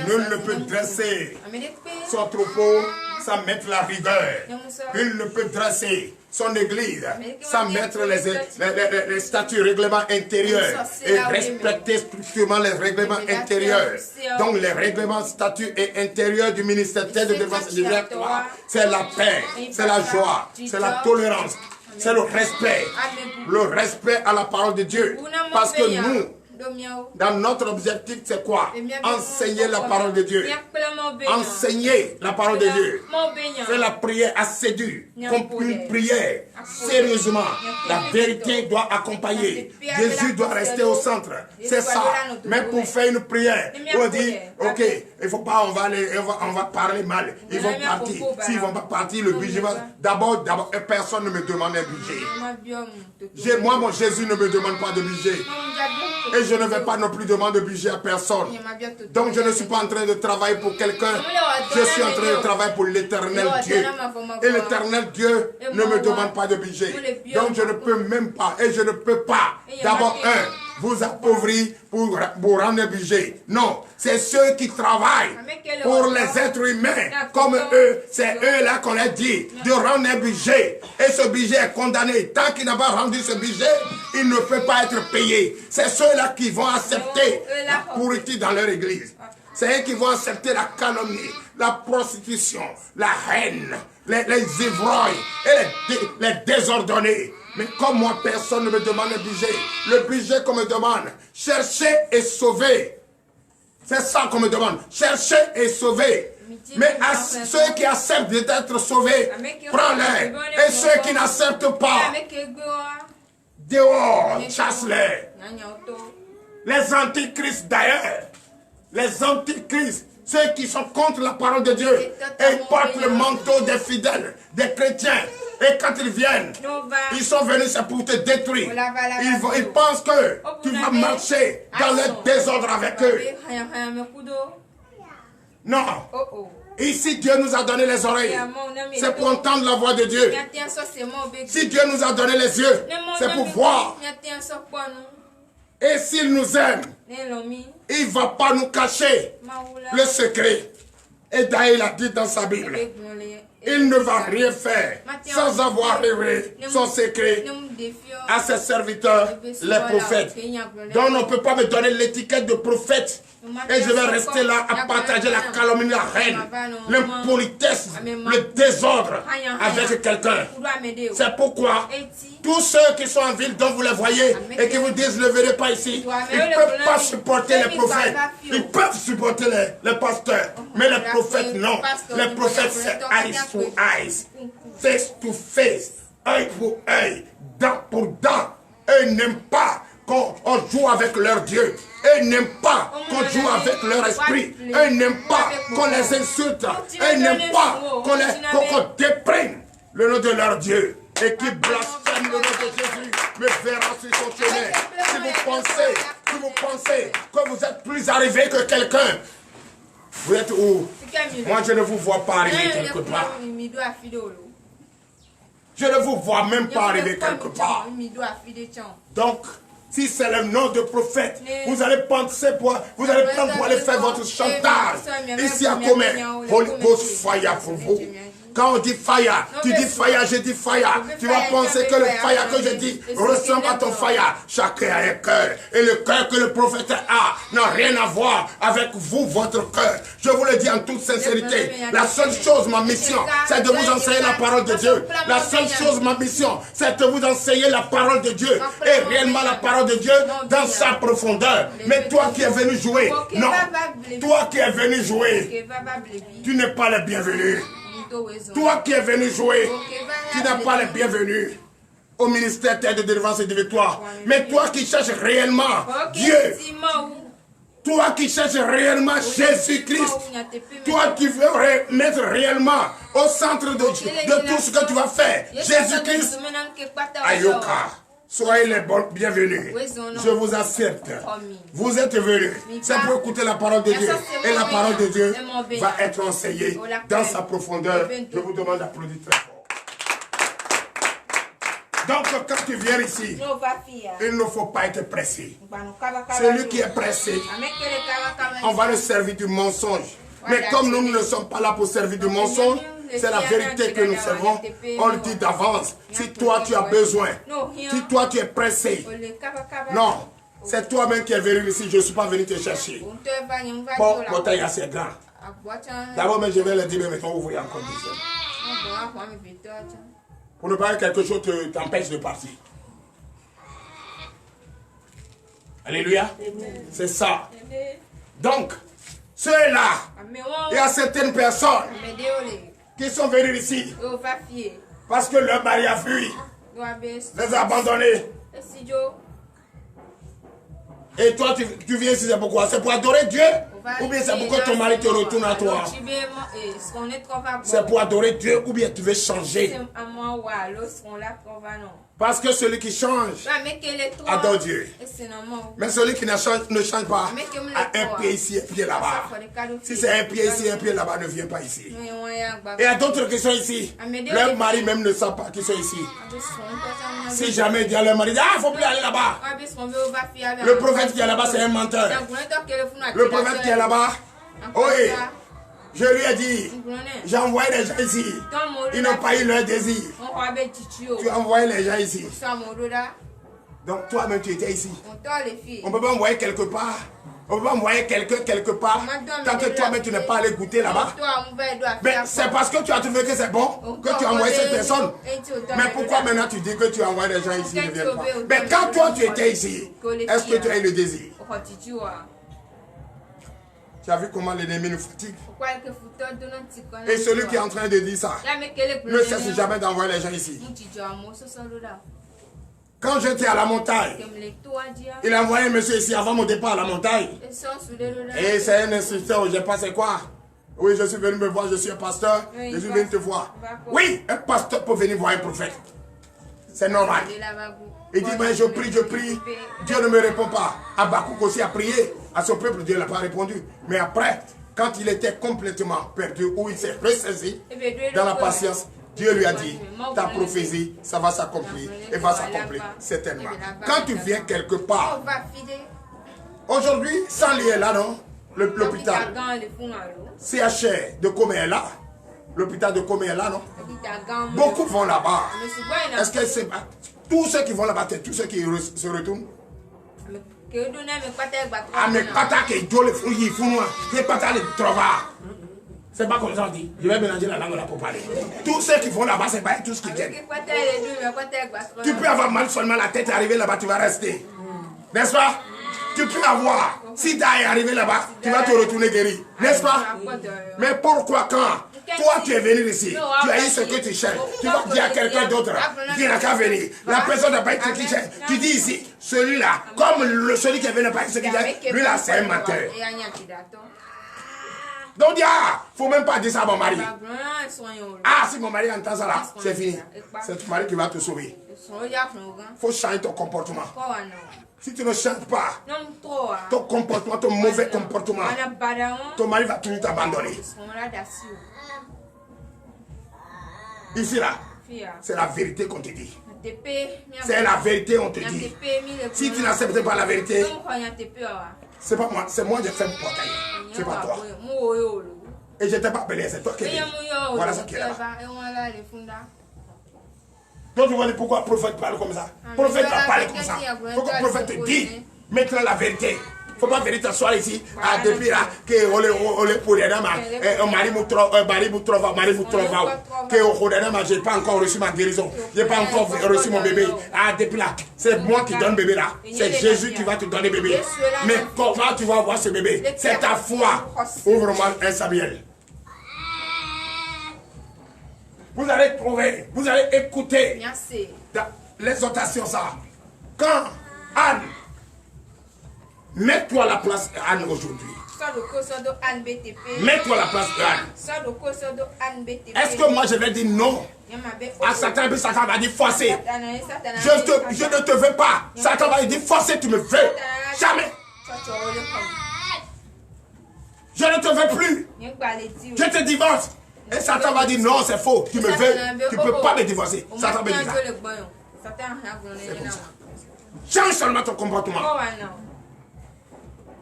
Nul ne peut dresser son troupeau sans mettre la rigueur. Nul ne peut dresser son église sans mettre les statuts règlements intérieurs et respecter strictement les règlements intérieurs. Donc les règlements statuts et intérieurs du ministère de défense du directoire, c'est la paix, c'est la joie, c'est la tolérance. C'est le respect à la parole de Dieu. Parce que nous, dans notre objectif, c'est quoi? Enseigner la parole de Dieu. Enseigner la parole de Dieu. C'est la prière assidue, comme une prière. Sérieusement, la vérité doit accompagner. Jésus doit rester au centre. C'est ça. Mais pour faire une prière, on dit, ok, il ne faut pas, on va parler mal. Ils vont partir. S'ils ne vont pas partir, le budget va... D'abord, personne ne me demande un budget. Moi, mon Jésus ne me demande pas de budget. Et je ne vais pas non plus demander de budget à personne. Donc je ne suis pas en train de travailler pour quelqu'un. Je suis en train de travailler pour l'éternel Dieu. Et l'éternel Dieu ne me demande pas de budget. Donc je ne peux même pas, et je ne peux pas, d'abord vous appauvrir pour vous rendre un budget. Non, c'est ceux qui travaillent pour les êtres humains, comme eux, c'est eux là qu'on a dit de rendre un budget. Et ce budget est condamné. Tant qu'il n'a pas rendu ce budget, il ne peut pas être payé. C'est ceux-là qui vont accepter la pourriture dans leur église. C'est eux qui vont accepter la calomnie, la prostitution, la haine, les ivrognes et les désordonnés. Mais comme moi, personne ne me demande le budget. Le budget qu'on me demande, chercher et sauver. C'est ça qu'on me demande. Chercher et sauver. Mais à ceux qui acceptent d'être sauvés, prends-les. Et ceux qui n'acceptent pas, dehors, chasse-les. Les antichrists d'ailleurs, les antichrists, ceux qui sont contre la parole de Dieu, et portent le manteau des fidèles, des chrétiens. Et quand ils viennent, ils sont venus, c'est pour te détruire. Ils pensent que tu vas marcher dans le désordre avec eux. Non. Ici, Dieu nous a donné les oreilles. C'est pour entendre la voix de Dieu. Si Dieu nous a donné les yeux, c'est pour voir. Et s'il nous aime, il ne va pas nous cacher le secret. Et d'ailleurs, il a dit dans sa Bible, il ne va rien faire sans avoir révélé son secret à ses serviteurs, les prophètes. Donc on ne peut pas me donner l'étiquette de prophète et je vais rester là à partager la calomnie, la haine, l'impolitesse, le désordre avec quelqu'un. C'est pourquoi tous ceux qui sont en ville dont vous les voyez et qui vous disent ne venez pas ici, ils ne peuvent pas supporter les prophètes. Ils peuvent supporter les pasteurs, mais les prophètes non. Les prophètes c'est eyes for eyes, face to face, œil pour œil, dent pour dent. Eux n'aiment pas qu'on joue avec leur Dieu. Eux n'aiment pas qu'on joue avec leur esprit. Eux n'aiment pas qu'on les insulte. Eux n'aiment pas qu'on déprime le nom de leur Dieu. Et qui blasphème le nom de Jésus me verra sur son chemin. Si vous pensez que vous êtes plus arrivé que quelqu'un, vous êtes où? Moi je ne vous vois pas arriver quelque part. Je ne vous vois même pas arriver quelque part. Donc, si c'est le nom de prophète, vous allez penser vous allez prendre pour aller faire votre chantage. Ici à Comé, Holy Ghost fire pour vous. Quand on dit fire, tu dis fire, je dis fire. Tu vas penser que le fire que je dis ressemble à ton fire. Chacun a un cœur. Et le cœur que le prophète a n'a rien à voir avec vous, votre cœur. Je vous le dis en toute sincérité. La seule chose, ma mission, c'est de vous enseigner la parole de Dieu. La seule chose, ma mission, c'est de vous enseigner la parole de Dieu. Et réellement la parole de Dieu dans sa profondeur. Mais toi qui es venu jouer, non. Toi qui es venu jouer, tu n'es pas le bienvenu. Toi qui es venu jouer, tu n'as pas le bienvenu au ministère de délivrance et de victoire. Mais toi qui cherches réellement Dieu, toi qui cherches réellement Jésus-Christ, toi qui veux mettre réellement au centre de tout ce que tu vas faire, Jésus-Christ, Ayoka. Soyez les bienvenus. Je vous accepte. Vous êtes venus. C'est pour écouter la parole de Dieu. Et la parole de Dieu va être enseignée dans sa profondeur. Je vous demande d'applaudir très fort. Donc quand tu viens ici, il ne faut pas être pressé. Celui qui est pressé, on va le servir du mensonge. Mais comme nous ne sommes pas là pour servir du mensonge, c'est la vérité que nous servons. On le dit d'avance. Si toi tu as besoin, si toi tu es pressé, non, c'est toi-même qui es venu ici. Je ne suis pas venu te chercher. Bon, mon taille assez grand. D'abord, je vais le dire, mais maintenant, ouvrez encore 10 heures. Pour ne pas que quelque chose t'empêche de partir. Alléluia. C'est ça. Donc, ceux-là, il y a certaines personnes qui sont venues ici parce que leur mari a fui, les a abandonnés. Et toi, tu viens ici, c'est pourquoi? C'est pour adorer Dieu? Ou bien c'est pour que ton mari te retourne à toi? C'est pour adorer Dieu ou bien tu veux changer? Parce que celui qui change adore Dieu. Mais celui qui ne change pas a un pied ici, un pied là-bas. Si c'est un pied ici, un pied là-bas, ne viens pas ici. Et il y a d'autres qui sont ici. Leur mari même ne sait pas qu'ils sont ici. Si jamais il dit à leur mari, ah, il ne faut plus aller là-bas. Le prophète qui est là-bas, c'est un menteur. Le prophète qui est là-bas, oui, je lui ai dit, j'ai envoyé les gens ici. Ils n'ont pas eu leur désir. Tu as envoyé les gens ici. Donc toi-même, tu étais ici. On ne peut pas envoyer quelque part. On ne peut pas envoyer quelqu'un quelque part tant que toi-même tu n'es pas allé goûter là-bas. Mais c'est parce que tu as trouvé que c'est bon que tu as envoyé cette personne. Mais pourquoi maintenant tu dis que tu envoies les gens ici ne viennent pas? Mais quand toi tu étais ici, est-ce que tu as eu le désir? Tu as vu comment l'ennemi nous fatigue? Et celui qui est en train de dire ça ne cesse jamais d'envoyer les gens ici. Quand j'étais à la montagne, il a envoyé un monsieur ici avant mon départ à la montagne. Et c'est un instructeur, je ne sais pas c'est quoi. Oui, je suis venu me voir, je suis un pasteur, je suis venu te voir. Oui, un pasteur peut venir voir un prophète. C'est normal. Il dit, ben, je prie, Dieu ne me répond pas. Habakkuk aussi a prié. À son peuple, Dieu n'a pas répondu. Mais après, quand il était complètement perdu, où il s'est ressaisi dans la patience, Dieu lui a dit, ta prophétie, ça va s'accomplir et va s'accomplir certainement. Quand tu viens quelque part, aujourd'hui, Sanli est là, non? L'hôpital. CHR de Comé est là. L'hôpital de Comé est là, non? Beaucoup vont là-bas. Est-ce que c'est tous ceux qui vont là-bas, tous ceux qui se retournent? Ah, mais pas ta que Dieu le fouille, c'est pas ta le travail. C'est pas comme ça on dit. Je vais mélanger la langue là pour parler. Tous ceux qui vont là-bas, c'est pas tous qui viennent. Tu peux avoir mal seulement la tête et arriver là-bas, tu vas rester. N'est-ce pas? Tu peux avoir. Si tu es arrivé là-bas, tu vas te retourner guéri. N'est-ce pas? Mais pourquoi quand toi tu es venu ici, tu as eu ce que tu cherches, tu vas dire à quelqu'un d'autre qui n'a qu'à venir. La personne n'a pas été qui cherche. Tu dis ici, celui-là, comme celui qui est venu n'a pas eu ce qu'il cherche, lui là c'est un menteur. Donc, il ne faut même pas dire ça à mon mari. Ah, si mon mari entend ça là, c'est fini. C'est ton mari qui va te sauver. Il faut changer ton comportement. Si tu ne changes pas ton comportement, ton mauvais comportement, ton mari va toujours t'abandonner. Ici là, c'est la vérité qu'on te dit. C'est la vérité on te dit. Si tu n'acceptes pas la vérité, c'est pas moi, c'est moi qui ai fait pour tailler. C'est pas toi. Et je t'ai pas appelé, c'est toi qui es venu. Voilà ce qui est là-bas. Donc tu vois pourquoi le prophète parle comme ça. Le prophète va parler comme ça. Il faut que le prophète te dise maintenant la vérité. Il ne faut pas venir t'asseoir ici depuis là qu'on est pour les dames. Marie Moutrova, que je n'ai pas encore reçu ma guérison. Je n'ai pas encore reçu mon bébé. Depuis là, c'est moi qui donne bébé là. C'est Jésus qui va te donner bébé. Mais comment tu vas avoir ce bébé? C'est ta foi. Ouvre-moi un Samuel. Vous allez trouver, vous allez écouter l'exhortation ça. Quand Anne, mets-toi à la place d'Anne aujourd'hui. Mets-toi à la place d'Anne. Est-ce que moi je vais dire non à Satan, puis Satan va dire forcer. Je ne te veux pas. Satan va dire forcer, tu me veux. Jamais. Je ne te veux plus. Je te divorce. Et Satan va dire non, c'est faux. Tu me veux. Tu ne peux pas me divorcer. Satan va dire ça. C'est comme ça. Change seulement ton comportement.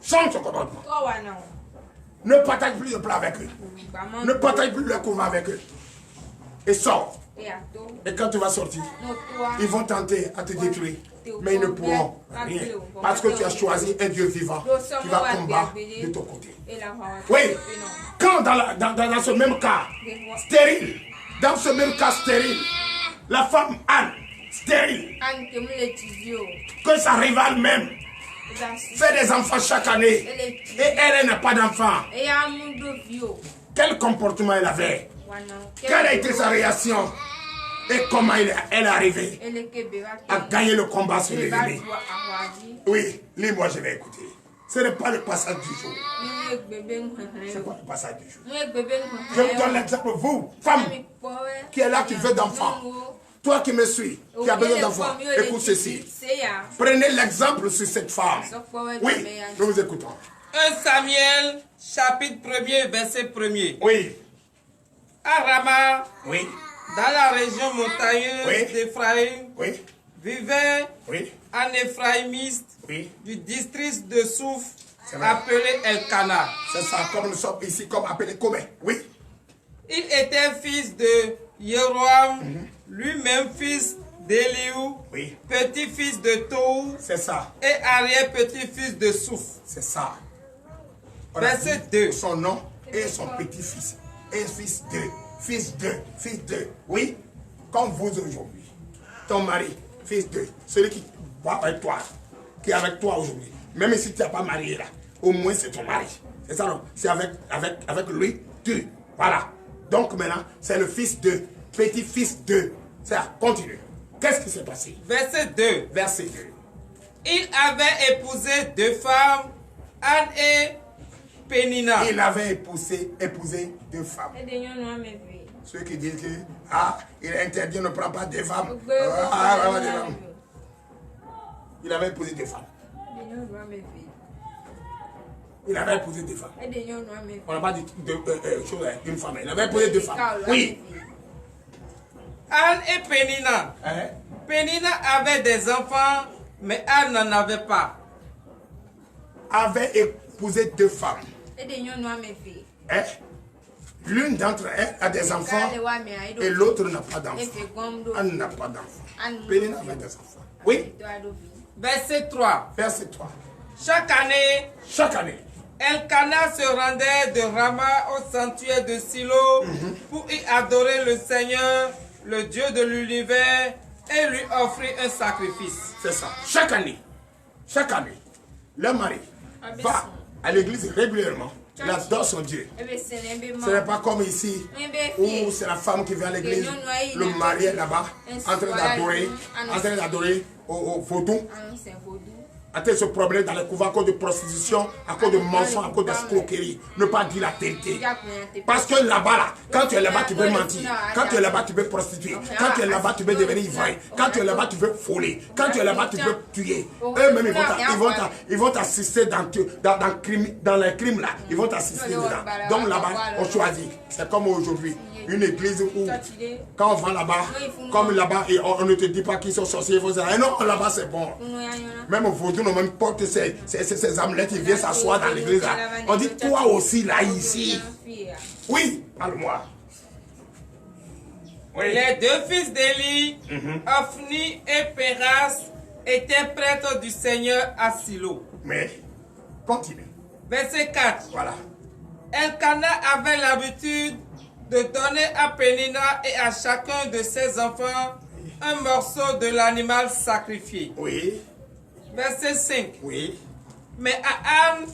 Change ton comportement. Ne partage plus le plat avec eux. Ne partage plus le couvert avec eux. Et sors. Et quand tu vas sortir, ils vont tenter à te détruire. Mais ils ne pourront rien. Parce que tu as choisi un Dieu vivant qui va combattre de ton côté. Oui. Quand dans ce même cas stérile, dans ce même cas stérile, la femme Anne, stérile, que sa rivale même fait des enfants chaque année et elle n'a pas d'enfants. Quel comportement elle avait? Quelle a été sa réaction? Et comment elle est arrivée à gagner le combat sur l'ennemi? Oui, moi je vais écouter. Ce n'est pas le passage du jour. C'est quoi le passage du jour? Je vous donne l'exemple, vous, femme, qui est là, qui veut d'enfants. Toi qui me suis, qui as besoin d'enfants, écoute ceci. Prenez l'exemple sur cette femme. Oui, nous vous écoutons. 1 Samuel, chapitre 1er, verset 1er. Oui. À Rama, oui, dans la région montagneuse d'Éphraïm, vivait un Éphraïmiste du district de Souf, appelé Elkana. C'est ça, comme nous sommes ici, comme appelé comment? Oui. Il était fils de Jéroam, lui-même fils d'Éliou, petit-fils de Tou, c'est ça, et arrière-petit-fils de Souf. C'est ça. Verset 2. Son nom et son petit-fils. Et fils de. Oui, comme vous aujourd'hui. Ton mari, fils de. Celui qui va avec toi, qui est avec toi aujourd'hui. Même si tu n'as pas marié là, au moins c'est ton mari. C'est ça, non? C'est avec lui, tu. Voilà. Donc maintenant, c'est le fils de, petit-fils de. Ça, continue. Qu'est-ce qui s'est passé? Verset 2. Verset 2. Il avait épousé 2 femmes, Anne et Pénina. Il avait épousé 2 femmes. Ceux qui disent que il est interdit, on ne prend pas 2 femmes. Il avait épousé 2 femmes. Il avait épousé 2 femmes. On n'a pas dit une femme. Il avait épousé 2 femmes. Oui. Anne et Pénina. Pénina avait des enfants, mais Anne n'en avait pas. Avait épousé 2 femmes. L'une d'entre elles a des enfants et l'autre n'a pas d'enfants. Anne n'a pas d'enfants. Pénina avait des enfants. Oui. Verset 3. Verset 3. Chaque année, Elkana se rendait de Rama au sanctuaire de Silo pour y adorer le Seigneur, le Dieu de l'univers, et lui offrir un sacrifice. C'est ça. Chaque année, le mari va à l'église régulièrement. Il adore son Dieu. Ce n'est pas comme ici où c'est la femme qui vient à l'église, le mari est là-bas en train d'adorer au vaudou. En train de se promener dans les couvents à cause de prostitution, à cause de mensonges, à cause d'escroquerie. Ne pas dire la vérité. Parce que là-bas, quand tu es là-bas, tu peux mentir. Quand tu es là-bas, tu peux prostituer. Quand tu es là-bas, tu peux devenir ivrogne. Quand tu es là-bas, tu peux voler. Quand tu es là-bas, tu peux tuer. Eux-mêmes, ils vont t'assister dans les crimes là. Ils vont t'assister dedans. Donc là-bas, on choisit. C'est comme aujourd'hui. Une église où, quand on va là-bas, comme là-bas, on ne te dit pas qu'ils sont sorciers. Il faut dire, non, là-bas c'est bon. Même au vaudou, on même porte ces amulettes, ils viennent s'asseoir dans l'église là. On dit, toi aussi là, ici. Oui, parle-moi. Oui. Les 2 fils d'Élie, Ophni et Péras, étaient prêtres du Seigneur à Silo. Mais, continue. Verset 4. Voilà. Elkana avait l'habitude de donner à Pénina et à chacun de ses enfants un morceau de l'animal sacrifié. Oui. Verset 5. Oui. Mais à Anne,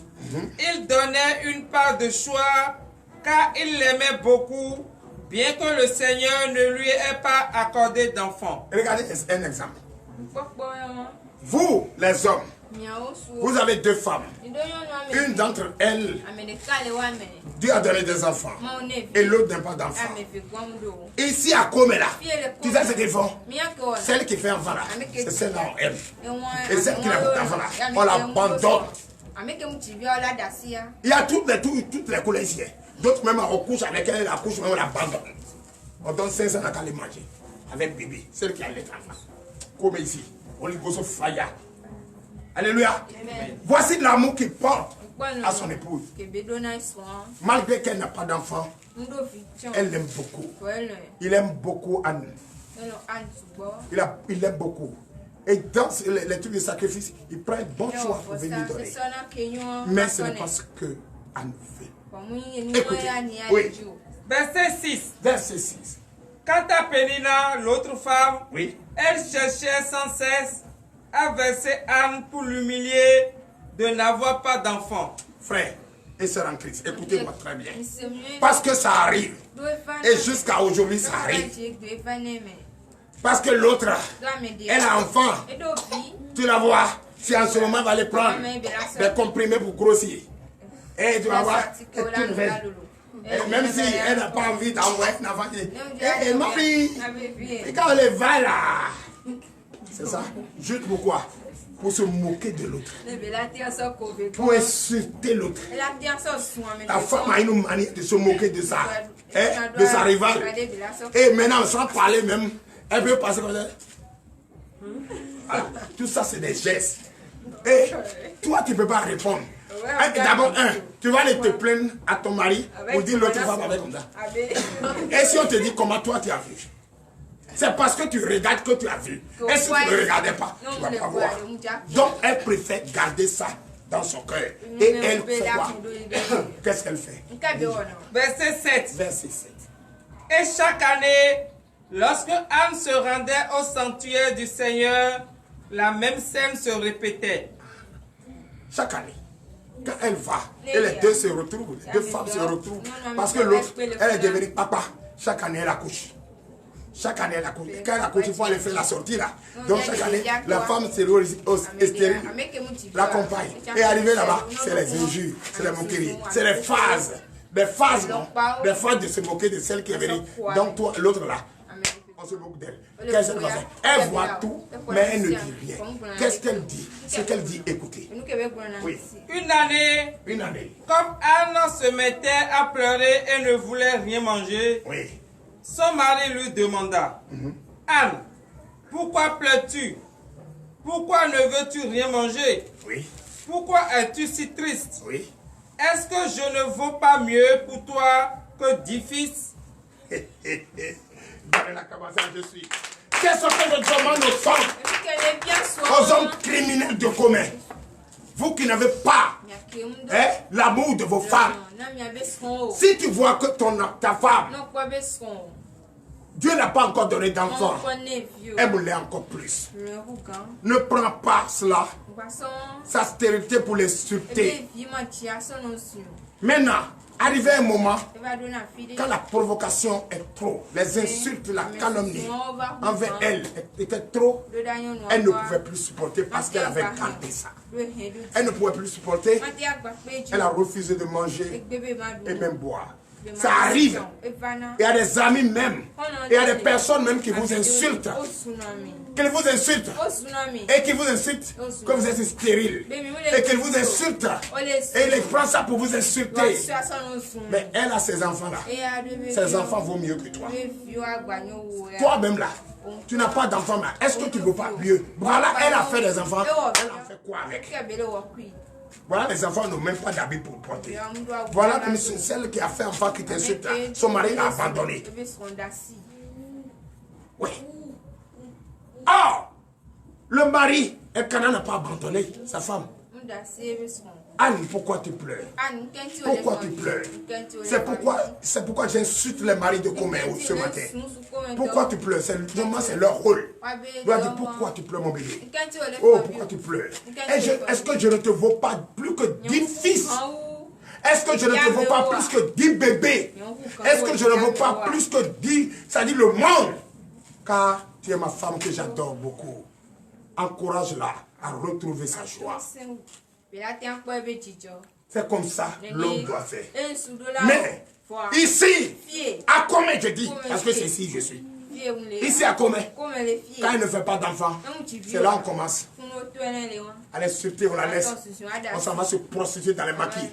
il donnait une part de choix car il l'aimait beaucoup, bien que le Seigneur ne lui ait pas accordé d'enfant. Regardez un exemple. Vous, les hommes, vous avez 2 femmes. Une d'entre elles, Dieu a donné des enfants. Et l'autre n'a pas d'enfants. Ici à Komela, tu sais ce qu'ils font? Celle qui fait enfant là, c'est celle-là on aime. Et celle qui n'a pas d'enfant là, on l'abandonne. Il y a toutes les couleurs ici. D'autres même on couche avec elle, la couche même on l'abandonne. On donne 500 à les manger. Avec bébé, celle qui a les enfants. comme ici. Holy Ghost fire. Alléluia. Voici l'amour qu'il porte à son épouse. Malgré qu'elle n'a pas d'enfant, elle l'aime beaucoup. Il aime beaucoup Anne. Il aime beaucoup. Et dans les trucs de sacrifice, il prend un bon choix pour venir donner. Mais ce n'est pas ce que Anne fait. Écoutez, oui. Verset 6. Verset 6. Quant à Pénina, l'autre femme, oui, elle cherchait sans cesse à verser Anne pour l'humilier de n'avoir pas d'enfant. Frère et sœur en Christ, écoutez-moi très bien. Parce que ça arrive. Et jusqu'à aujourd'hui, ça arrive. Parce que l'autre, elle a un enfant. Tu la vois, si en ce moment, elle va les prendre des comprimés pour grossir. Et tu vas voir, et même si elle n'a pas envie d'envoyer un enfant, et ma fille, et quand elle va là, c'est ça, juste pourquoi? Pour se moquer de l'autre. Pour insulter l'autre. La femme a une manière de se moquer de ça, de sa rivale. Et maintenant, sans parler même, elle veut passer comme ça. Voilà. Tout ça, c'est des gestes. Et toi, tu ne peux pas répondre. D'abord, tu vas aller te plaindre à ton mari pour dire l'autre femme avec comme ça. Et si on te dit comment toi tu as vu, c'est parce que tu regardes que tu as vu. Et si tu ne regardais pas, tu ne vas pas voir. Donc, elle préfère garder ça dans son cœur. Et elle fait quoi? Qu'est-ce qu'elle fait? Verset 7. Verset 7. Et chaque année, lorsque Anne se rendait au sanctuaire du Seigneur, la même scène se répétait. Chaque année, quand elle va, et les deux se retrouvent, les deux femmes se retrouvent, parce que l'autre, elle est devenue papa. Chaque année, elle accouche. Chaque année, elle accouche. Quand elle accouche, il faut aller faire la sortie là. Donc chaque année, la femme est stérile, l'accompagne. Et arriver là-bas, c'est les injures, c'est les moqueries, c'est les phases. Des phases, non? Des phases de se moquer de celle qui est venue. Donc toi, l'autre là, on se moque d'elle. Qu'est-ce qu'elle va faire? Elle voit tout, mais elle ne dit rien. Qu'est-ce qu'elle dit? Ce qu'elle dit, écoutez. Oui. Une année, comme Anne se mettait à pleurer et ne voulait rien manger, oui, son mari lui demanda, Anne, pourquoi pleures-tu? Pourquoi ne veux-tu rien manger? Oui. Pourquoi es-tu si triste? Oui. Est-ce que je ne vaux pas mieux pour toi que 10 fils? Je suis. Qu'est-ce que je demande aux femmes, aux hommes criminels de commun? Vous qui n'avez pas l'amour de vos femmes. Si tu vois que ta femme, Dieu n'a pas encore donné d'enfant, aime-les encore plus. Ne prends pas cela, sa stérilité pour les insulter. Maintenant, arrivé un moment, quand la provocation est trop, les insultes, la calomnie envers elle était trop, elle ne pouvait plus supporter parce qu'elle avait gardé ça. Elle ne pouvait plus supporter, elle a refusé de manger et même boire. Ça arrive. Il y a des amis même, il y a des personnes même qui vous insultent. Qu'ils vous insultent et qui vous insultent que vous êtes stérile et qu'ils vous insultent et ils prennent ça pour vous insulter. Mais elle a ses enfants là. Ses enfants vaut mieux que toi. Toi-même là, tu n'as pas d'enfants là. Est-ce que tu ne veux pas mieux? Voilà, elle a fait des enfants. Elle a fait quoi avec? Voilà, les enfants n'ont même pas d'habits pour porter. Voilà celle qui a fait un enfant qui t'insulte. Son mari l'a abandonné. Oui. Or, le mari, Elkanah n'a pas abandonné sa femme. Anne, pourquoi tu pleures? Pourquoi tu pleures? C'est pourquoi j'insulte les maris de commun ce matin. Pourquoi tu pleures? C'est leur rôle. Je dois dire pourquoi tu pleures mon bébé? Oh, pourquoi tu pleures? Est-ce que je ne te vaux pas plus que 10 fils? Est-ce que je ne te vaux pas plus que 10 bébés? Est-ce que je ne vaux pas plus que 10, c'est-à-dire le monde? Car tu es ma femme que j'adore beaucoup. Encourage-la à retrouver sa joie. C'est comme ça l'homme doit faire. Mais ici, à combien je dis? Parce que c'est ici que je suis. Ici à combien? Quand elle ne fait pas d'enfant, c'est là qu'on commence. Elle est insultée, on la laisse. On s'en va se prostituer dans les maquis.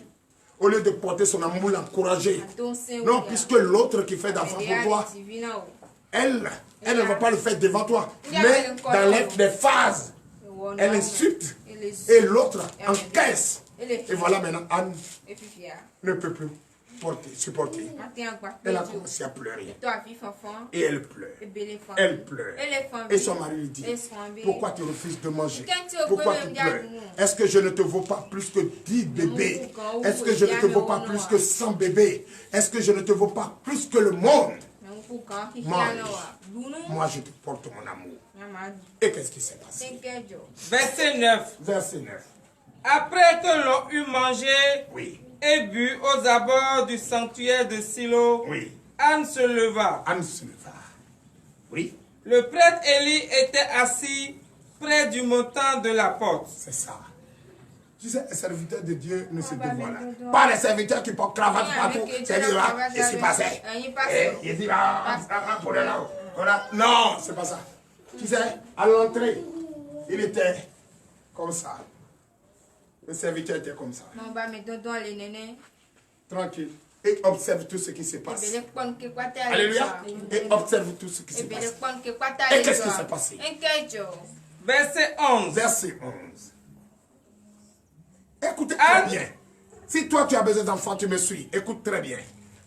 Au lieu de porter son amour, l'encourager. Non, puisque l'autre qui fait d'enfant pour toi, elle ne va pas le faire devant toi, mais dans les phases, elle insulte et l'autre encaisse. Et voilà maintenant, Anne ne peut plus supporter. Elle a commencé à pleurer. Et elle pleure. Elle pleure. Et son mari lui dit, pourquoi tu refuses de manger? Pourquoi tu pleures? Est-ce que je ne te vaux pas plus que 10 bébés? Est-ce que je ne te vaux pas plus que 100 bébés? Est-ce que je ne te vaux pas plus que le monde? Moi, je te porte mon amour. Et qu'est-ce qui s'est passé? Verset 9. Verset 9. Après que l'on eut mangé oui. et bu aux abords du sanctuaire de Silo, oui. Anne se leva. Anne se leva. Oui. Le prêtre Élie était assis près du montant de la porte. C'est ça. Tu sais, les serviteurs de Dieu ne se dévoilent pas. Les serviteurs qui portent cravate partout. C'est dit là, il s'est passé. Il dit là, pour le là. Non, c'est pas ça. Tu sais, à l'entrée, il était comme ça. Le serviteur était comme ça. Tranquille. Et observe tout ce qui se passe. Alléluia. Et observe tout ce qui se passe. Et qu'est-ce qui s'est passé? Verset 11. Verset 11. Écoutez très bien. Si toi tu as besoin d'enfants, tu me suis. Écoute très bien.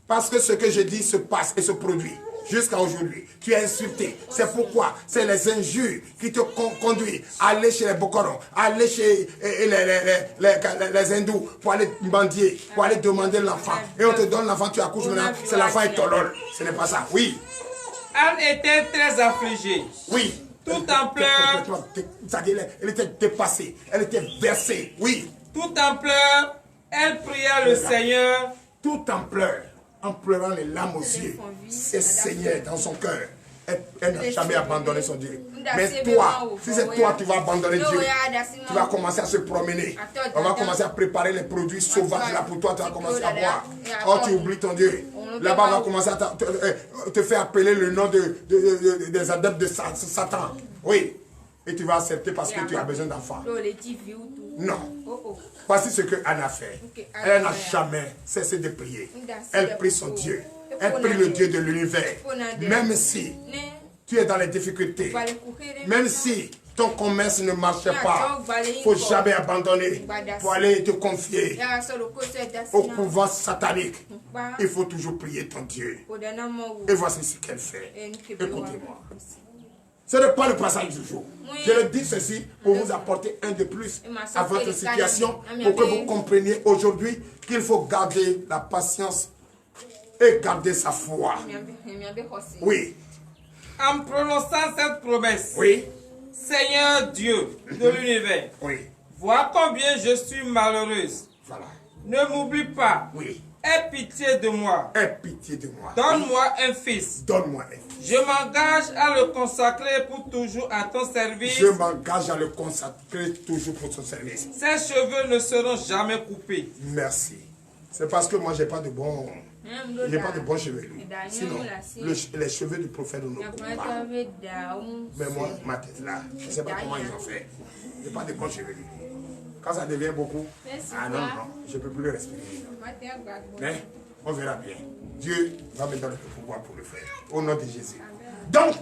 Parce que ce que je dis se passe et se produit. Jusqu'à aujourd'hui, tu es insulté. C'est pourquoi c'est les injures qui te conduisent à aller chez les Bokorons, à aller chez les hindous pour aller mendier, pour aller demander l'enfant. Et on te donne l'enfant, tu accouches maintenant, c'est l'enfant et ton lol. Ce n'est pas ça. Oui. Anne était très affligée. Oui. Tout en pleurs. C'est-à-dire, elle était dépassée, elle était versée. Oui. Tout en pleurs, elle pria le Seigneur. Tout en pleurs. En pleurant les larmes aux yeux, c'est Seigneur dans son cœur. Elle n'a jamais abandonné son Dieu. Mais toi, si c'est toi qui vas abandonner Dieu, tu vas commencer à se promener. On va commencer à préparer les produits sauvages là pour toi, tu vas commencer à boire. Oh, tu oublies ton Dieu. Là-bas, on va commencer à te faire appeler le nom des adeptes de Satan. Oui. Et tu vas accepter parce que tu as besoin d'enfants. Non. Voici ce que Anne a fait. Elle n'a jamais cessé de prier. Elle prie son Dieu. Elle prie le Dieu de l'univers. Même si tu es dans les difficultés, même si ton commerce ne marche pas, il ne faut jamais abandonner pour aller te confier au couvent satanique. Il faut toujours prier ton Dieu. Et voici ce qu'elle fait. Écoutez-moi. Ce n'est pas le passage du jour. Je le dis ceci pour vous apporter un de plus à votre situation, pour que vous compreniez aujourd'hui qu'il faut garder la patience et garder sa foi. Oui. En prononçant cette promesse, oui. Seigneur Dieu de l'univers, oui. Vois combien je suis malheureuse. Voilà. Ne m'oublie pas. Oui. Aie pitié de moi. Aie pitié de moi. Donne-moi un fils. Donne-moi un fils. Je m'engage à le consacrer pour toujours à ton service. Je m'engage à le consacrer toujours pour ton service. Ses cheveux ne seront jamais coupés. Merci. C'est parce que moi, j'ai pas de bons cheveux. Sinon, les cheveux du prophète ne coupent pas. Mais moi, ma tête là, je ne sais pas comment ils ont fait. Je n'ai pas de bons cheveux. Quand ça devient beaucoup, non, je ne peux plus le respirer. Mais on verra bien. Dieu va me donner le pouvoir pour le faire. Au nom de Jésus. Donc,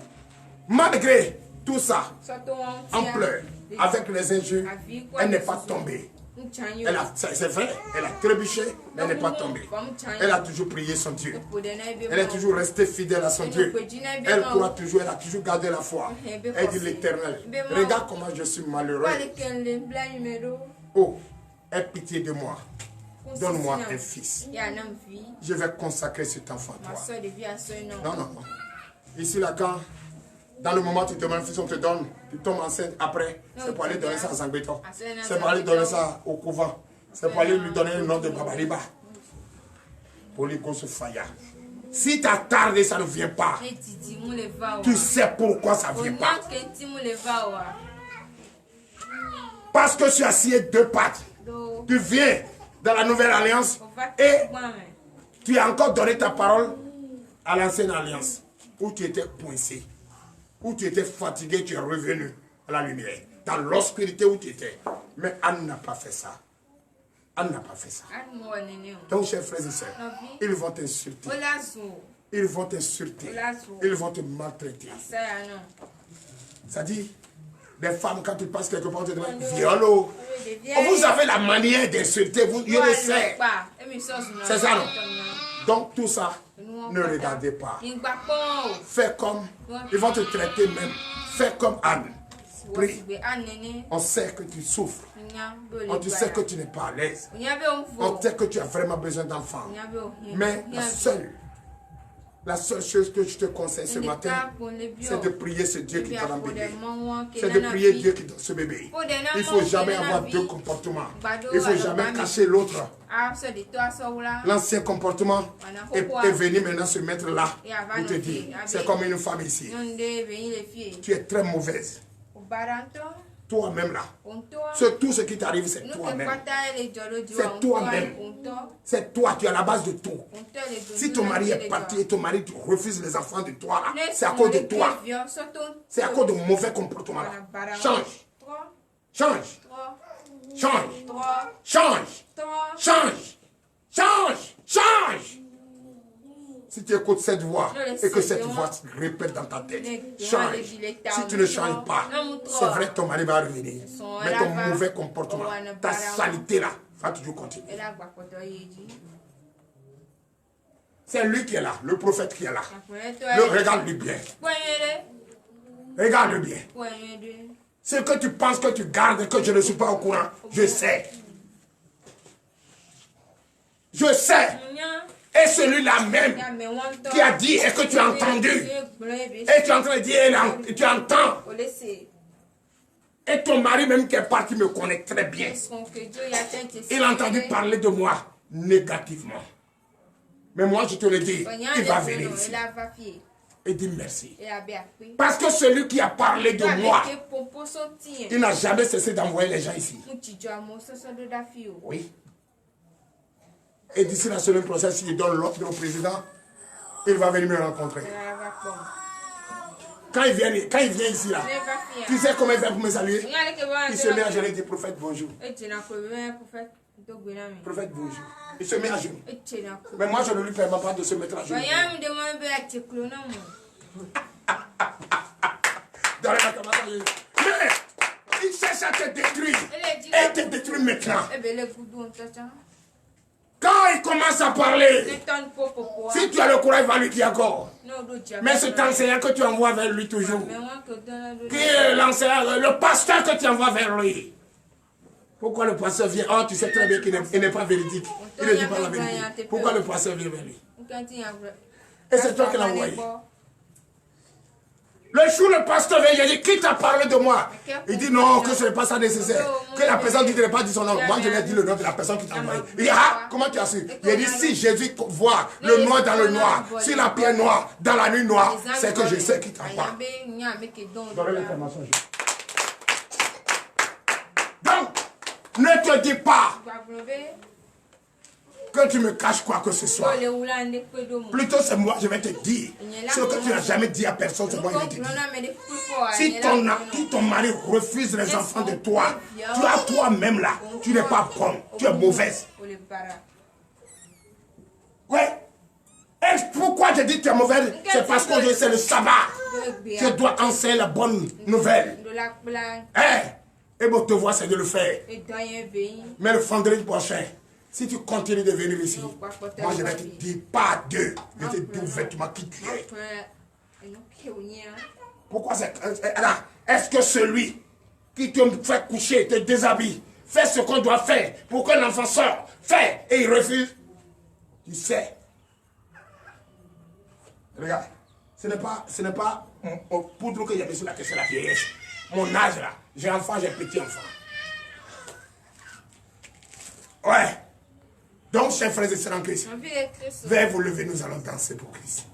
malgré tout ça, en pleurs, avec les injures, elle n'est pas tombée. C'est vrai, elle a trébuché, mais elle n'est pas tombée. Elle a toujours prié son Dieu. Elle est toujours restée fidèle à son Dieu. Elle croit toujours, elle a toujours gardé la foi. Elle dit l'Éternel, regarde comment je suis malheureux. Oh, aie pitié de moi. Donne-moi un fils. Je vais consacrer cet enfant à toi. Non. Ici, là, quand, dans le moment où tu demandes un fils, on te donne, tu tombes enceinte après, c'est pour aller donner ça à Zangbeton. C'est pour aller donner ça au couvent. C'est pour aller lui donner le nom de Babaliba. Polygoso Faya. Si tu as tardé, ça ne vient pas. Tu sais pourquoi ça ne vient pas. Parce que tu as scié deux pattes. Tu viens dans la nouvelle alliance et tu as encore donné ta parole à l'ancienne alliance où tu étais coincé, où tu étais fatigué, tu es revenu à la lumière, dans l'obscurité où tu étais. Mais Anne n'a pas fait ça. Anne n'a pas fait ça. Donc, chers frères et sœurs, ils vont t'insulter. Ils vont t'insulter. Ils vont te maltraiter. Ça dit, des femmes, quand tu passes quelque part, tu te dis, violo. Vous avez la manière d'insulter, je le sais. C'est ça, non? Donc, tout ça, ne regardez pas. Fais comme, ils vont te traiter même. Fais comme Anne. Prie. On sait que tu souffres. On sait que tu n'es pas à l'aise. On sait que tu as vraiment besoin d'enfants. Mais la seule chose que je te conseille ce matin, c'est de prier ce Dieu qui donne un bébé. C'est de prier Dieu qui donne ce bébé. Il ne faut jamais avoir deux comportements. Il ne faut jamais cacher l'autre. L'ancien comportement est venu maintenant se mettre là pour te dire, c'est comme une femme ici. Tu es très mauvaise. Toi-même là. Tout ce qui t'arrive, c'est toi-même. C'est toi-même. C'est toi, tu es à la base de tout. Si ton mari est parti et ton mari refuse les enfants de toi, c'est à cause de toi. C'est à cause de mauvais comportement là. Change. Change. Change. Change. Change. Change. Change. Si tu écoutes cette voix et que cette voix se répète dans ta tête, change. Si tu ne changes pas, c'est vrai que ton mari va revenir. Mais ton mauvais comportement, ta saleté là, va toujours continuer. C'est lui qui est là, le prophète qui est là. Regarde-lui bien. Regarde-le bien. Ce que tu penses que tu gardes et que je ne suis pas au courant, je sais. Je sais. Et celui-là même qui a dit et que tu as entendu. Et tu es en train de dire et tu entends. Et ton mari même qui est parti me connaît très bien. Il a entendu parler de moi négativement. Mais moi je te le dis, il va venir ici. Et dis merci. Parce que celui qui a parlé de moi, il n'a jamais cessé d'envoyer les gens ici. Oui. Et d'ici la semaine prochaine, s'il donne l'offre au président, il va venir me rencontrer. Quand il vient ici, là, tu sais comment il fait pour me saluer? Il se met à genoux et dit, prophète, bonjour. Prophète, bonjour. Il se met à genoux. Mais moi, je ne lui permets pas de se mettre à genoux. Mais il cherche à te détruire. Et il te détruit maintenant. Quand il commence à parler, si tu as le courage, il va lui dire encore. Mais cet enseignant que tu envoies vers lui toujours, qui est l'enseignant, le pasteur que tu envoies vers lui. Pourquoi le pasteur vient? Oh, tu sais très bien qu'il n'est pas véridique. Il ne dit pas la vérité. Pourquoi le pasteur vient vers lui? Et c'est toi qui l'as envoyé. Le jour le pasteur vient, il dit, qui t'a parlé de moi? Il dit non, que ce n'est pas ça nécessaire. Que la personne qui ne t'a pas dit son nom. Moi, je lui ai dit le nom de la personne qui t'a envoyé. Il dit, ah, comment tu as su? Il a dit, si Jésus voit le noir dans le noir, si la pierre noire dans la nuit noire, c'est que je sais qui t'envoie. Donc, ne te dis pas que tu me caches quoi que ce soit. Plutôt c'est moi, je vais te dire. Ce que tu n'as jamais dit à personne, c'est moi qui vais te dire. Si ton mari refuse les enfants de toi, tu as toi-même là, tu n'es pas bonne, tu es mauvaise. Ouais. Et pourquoi je dis que tu es mauvaise? C'est parce que c'est le sabbat. Je dois enseigner la bonne nouvelle. Et bon, te voir, c'est de le faire. Mais le vendredi prochain, si tu continues de venir ici, moi je vais te dire pas deux. Je te dis ouvertement qui tu es. Pourquoi c'est... Est-ce que celui qui te fait coucher, te déshabille, fait ce qu'on doit faire pour qu'un enfant sorte, fait et il refuse? Tu sais. Regarde, ce n'est pas mon poudre que j'ai mis sur la question de la vieillesse. Mon âge là, j'ai enfant, j'ai petit enfant. Ouais. Donc, chers frères et sœurs en Christ, veuillez vous lever, nous allons danser pour Christ.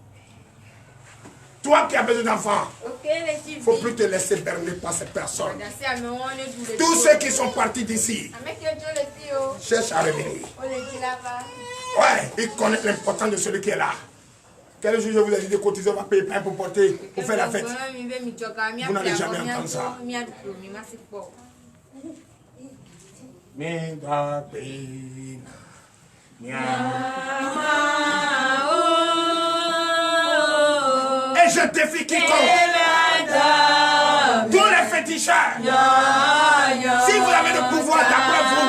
Toi qui as besoin d'enfants, il ne faut plus te laisser berner par ces personnes. Tous ceux qui sont partis d'ici, cherchent à revenir. Ouais, ils connaissent l'importance de celui qui est là. Quel jour je vous ai dit de cotiser, on va payer pain pour porter, pour faire la fête. Vous n'allez jamais entendre ça. je défie quiconque. Tous les féticheurs. Si vous avez le pouvoir d'après vous,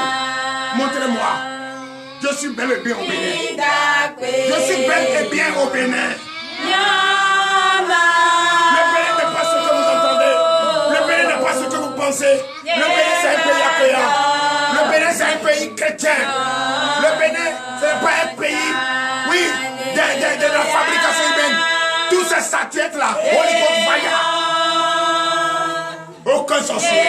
montrez-moi. Je suis bel et bien au Bénin. Je suis bel et bien au Bénin. Le Bénin n'est pas ce que vous entendez. Le Bénin n'est pas ce que vous pensez. Le Bénin, c'est un pays accueillant. Le Bénin, c'est un pays chrétien. Le Bénin, ce n'est pas un pays, oui, de la fabrication humaine. Tous ces statuettes-là, Holy Ghost fire. Aucun sorcier.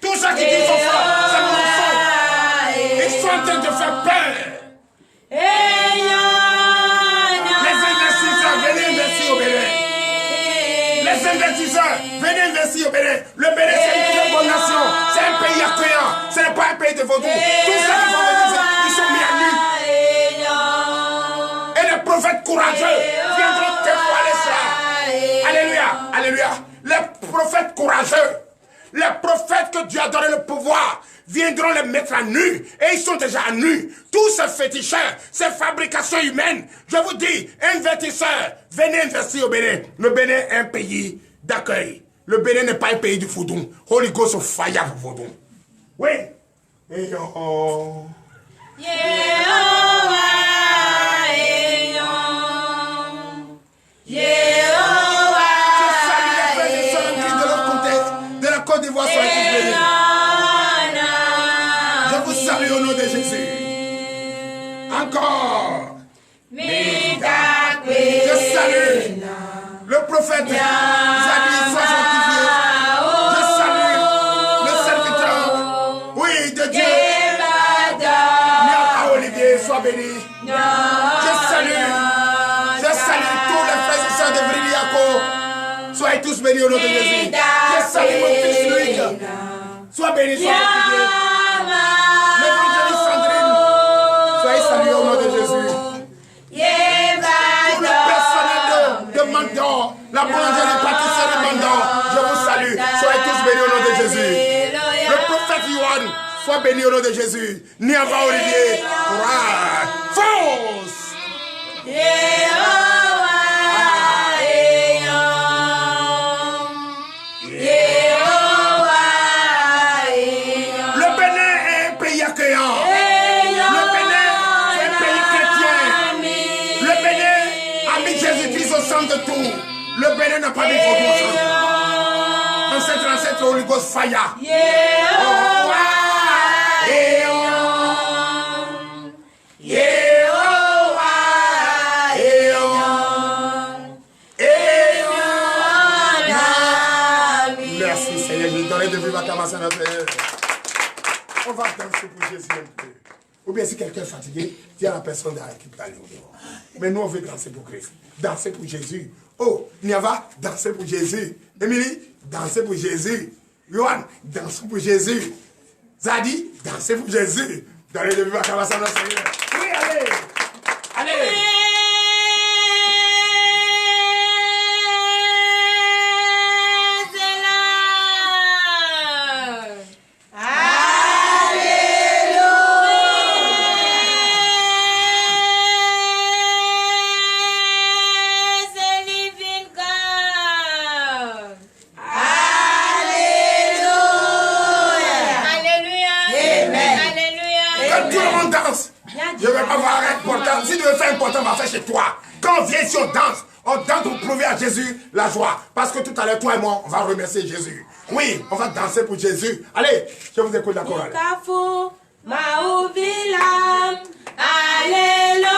Tous ceux qui disent au fort, c'est mon enfant. Ils sont en train de faire peur. Les investisseurs, venez investir au Bénin. Les investisseurs, venez investir au Bénin. Le Bénin, c'est une très bonne nation. C'est un pays accueillant. Ce n'est pas un pays de vaudou. Tous ceux qui vont venir, ils sont mis à nu. Et les prophètes courageux viendront dévoiler cela. Alléluia, alléluia. Les prophètes courageux, les prophètes que Dieu a donné le pouvoir, viendront les mettre à nu. Et ils sont déjà à nu. Tous ces féticheurs, ces fabrications humaines, je vous dis, investisseurs, venez investir au Bénin. Le Bénin est un pays d'accueil. Le Bénin n'est pas un pays du Foudoum. Holy Ghost of fire pour Foudoum. Oui. Et oh. Côte d'Ivoire soit tous bénis. Je vous salue au nom de Jésus. Encore. Je salue le prophète Zadi, soit sanctifié. Je salue le serviteur, oui, de Dieu. Niaka Olivier, sois béni. Je salue tous les frères et sœurs de Vriliako. Soyez tous bénis au nom de Jésus. Je salue mon fils Louis. Sois béni, sois béni. L'évangéliste Sandrine. Soyez salués au nom de Jésus. Tout le personnel de Mandor, la boulangerie, les pâtisseries de Mandor, je vous salue. Soyez tous bénis au nom de Jésus. Le prophète Yohan, sois béni au nom de Jésus. Niava Olivier. Force. De tout. Le Bénin n'a pas de vaudou. Ancêtre, Holy Ghost fire. Merci Seigneur, je donne de vivre à Kamasan. On va danser pour Jésus un peu. Ou bien si quelqu'un est fatigué, il y a la personne derrière qui peut aller au dehors. Mais nous on veut danser pour Christ. Danser pour Jésus. Oh, Niava, danser pour Jésus. Émilie, danser pour Jésus. Yohan, danser pour Jésus. Zadi, danser pour Jésus. Dans les débuts à Kamasan, Seigneur. Oui, allez. Allez. Je ne vais pas voir important. Si tu veux faire important, on va faire chez toi. Quand on vient ici, on danse pour prouver à Jésus la joie. Parce que tout à l'heure, toi et moi, on va remercier Jésus. Oui, on va danser pour Jésus. Allez, je vous écoute la chorale. Alléluia.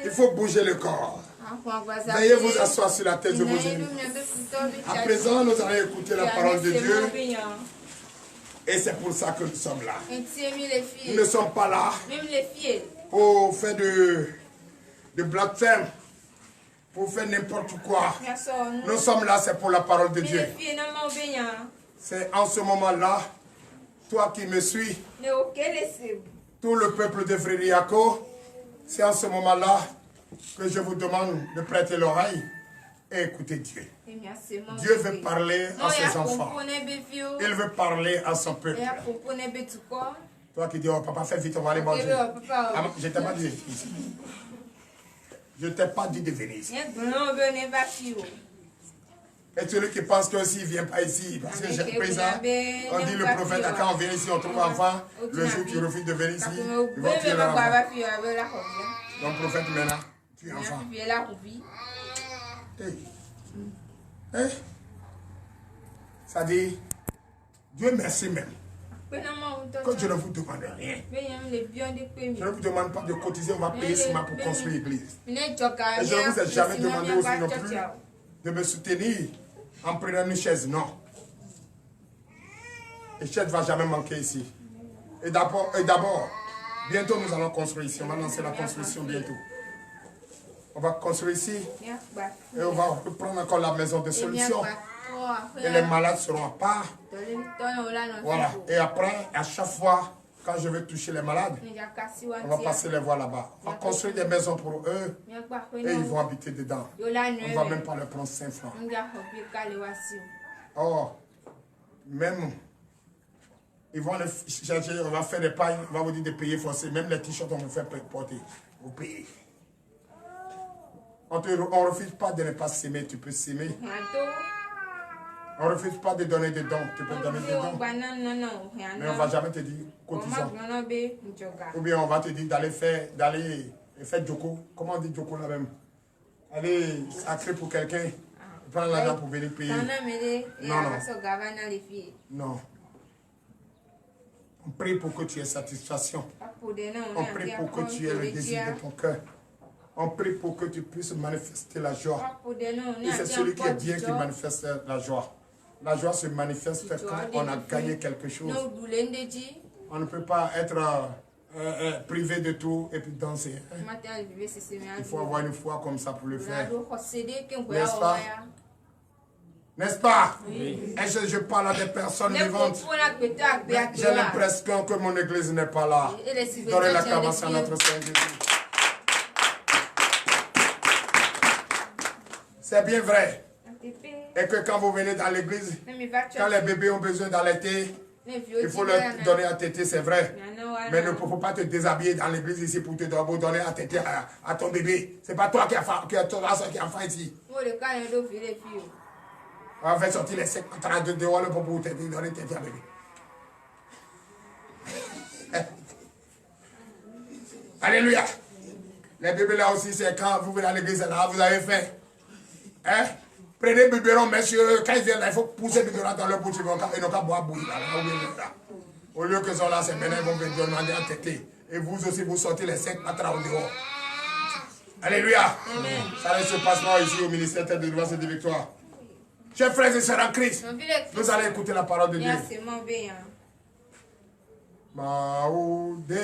Il faut bouger le corps. Veuillez vous asseoir sur la tête de vos ennemis. À présent, nous allons écouter la parole de Dieu. Et c'est pour ça que nous sommes là. Nous ne sommes pas là pour faire de blasphème, pour faire n'importe quoi. Nous sommes là, c'est pour la parole de Dieu. C'est en ce moment-là, toi qui me suis, tout le peuple de Frériaco, c'est en ce moment-là que je vous demande de prêter l'oreille et écouter Dieu. Dieu veut parler à ses enfants. Il veut parler à son peuple. Toi qui dis, oh papa, fais vite, on va aller manger. Je ne t'ai pas dit ici. Je ne t'ai pas dit de venir ici. Et celui qui pense que s'il ne vient pas ici, parce que j'ai pris ça, on dit le prophète, quand on vient ici, on trouve enfant, le jour qu'il refuse de venir ici, il va tuer l'enfant. Donc prophète maintenant, tu es enfant. Ça dit, Dieu merci même. Que je ne vous demande rien. Je ne vous demande pas de cotiser, on va payer ciment pour construire l'église. Et je ne vous ai jamais demandé aussi non plus de me soutenir en prenant une chaise, non. Et chaise ne va jamais manquer ici. Et d'abord, bientôt nous allons construire ici. On va lancer la construction bientôt. On va construire ici. Et on va reprendre encore la maison de solution. Et les malades seront à part. Voilà. Et après, à chaque fois, quand je vais toucher les malades, on va passer les voies là-bas. On va construire des maisons pour eux. Et ils vont habiter dedans. On ne va même pas leur prendre 5 francs. Oh, même, ils vont les chercher, on va faire des pailles, on va vous dire de payer forcément. Même les t-shirts, on vous fait porter. Vous payez. On ne refuse pas de ne pas s'aimer, tu peux s'aimer. On ne refuse pas de donner des dons, tu peux donner des dons. Mais on ne va jamais te dire cotisant. Ou bien on va te dire d'aller faire Djoko. Comment on dit Djoko là même? Aller sacrer pour quelqu'un. Prendre l'argent pour venir payer. Non, non. Non. On prie pour que tu aies satisfaction. On prie pour que tu aies le désir de ton cœur. On prie pour que tu puisses manifester la joie. Et c'est celui qui est bien qui manifeste la joie. La joie se manifeste quand on a gagné quelque chose. On ne peut pas être privé de tout et puis danser. Il faut avoir une foi comme ça pour le faire. N'est-ce pas? N'est-ce pas? Oui. Et je parle à des personnes vivantes. J'ai l'impression que mon église n'est pas là. Donnez la cavance à notre Seigneur Jésus. C'est bien vrai. Et que quand vous venez dans l'église, quand les bébés ont besoin d'allaiter, il faut leur donner à téter, c'est vrai. Mais ne faut pas te déshabiller dans l'église ici pour te donner à téter à ton bébé. C'est pas toi qui as faim ici. On va faire sortir les 5 de dehors pour vous donner téter à bébé. Alléluia. Les bébés là aussi, c'est quand vous venez à l'église, là, vous avez faim. Hein? Prenez le biberon, messieurs, quand ils viennent là, il faut pousser le biberon dans leur bouche, ils n'ont qu'à boire bouillir là. Au lieu que sont là, c'est maintenant, ils vont venir demander à téter. Et vous aussi, vous sortez les 5 patras au dehors. Alléluia. Amen. Ça se passe pas ici au ministère de délivrance et de victoire. Chers frères et sœurs en Christ, nous allons écouter la parole de Dieu. Maoudé,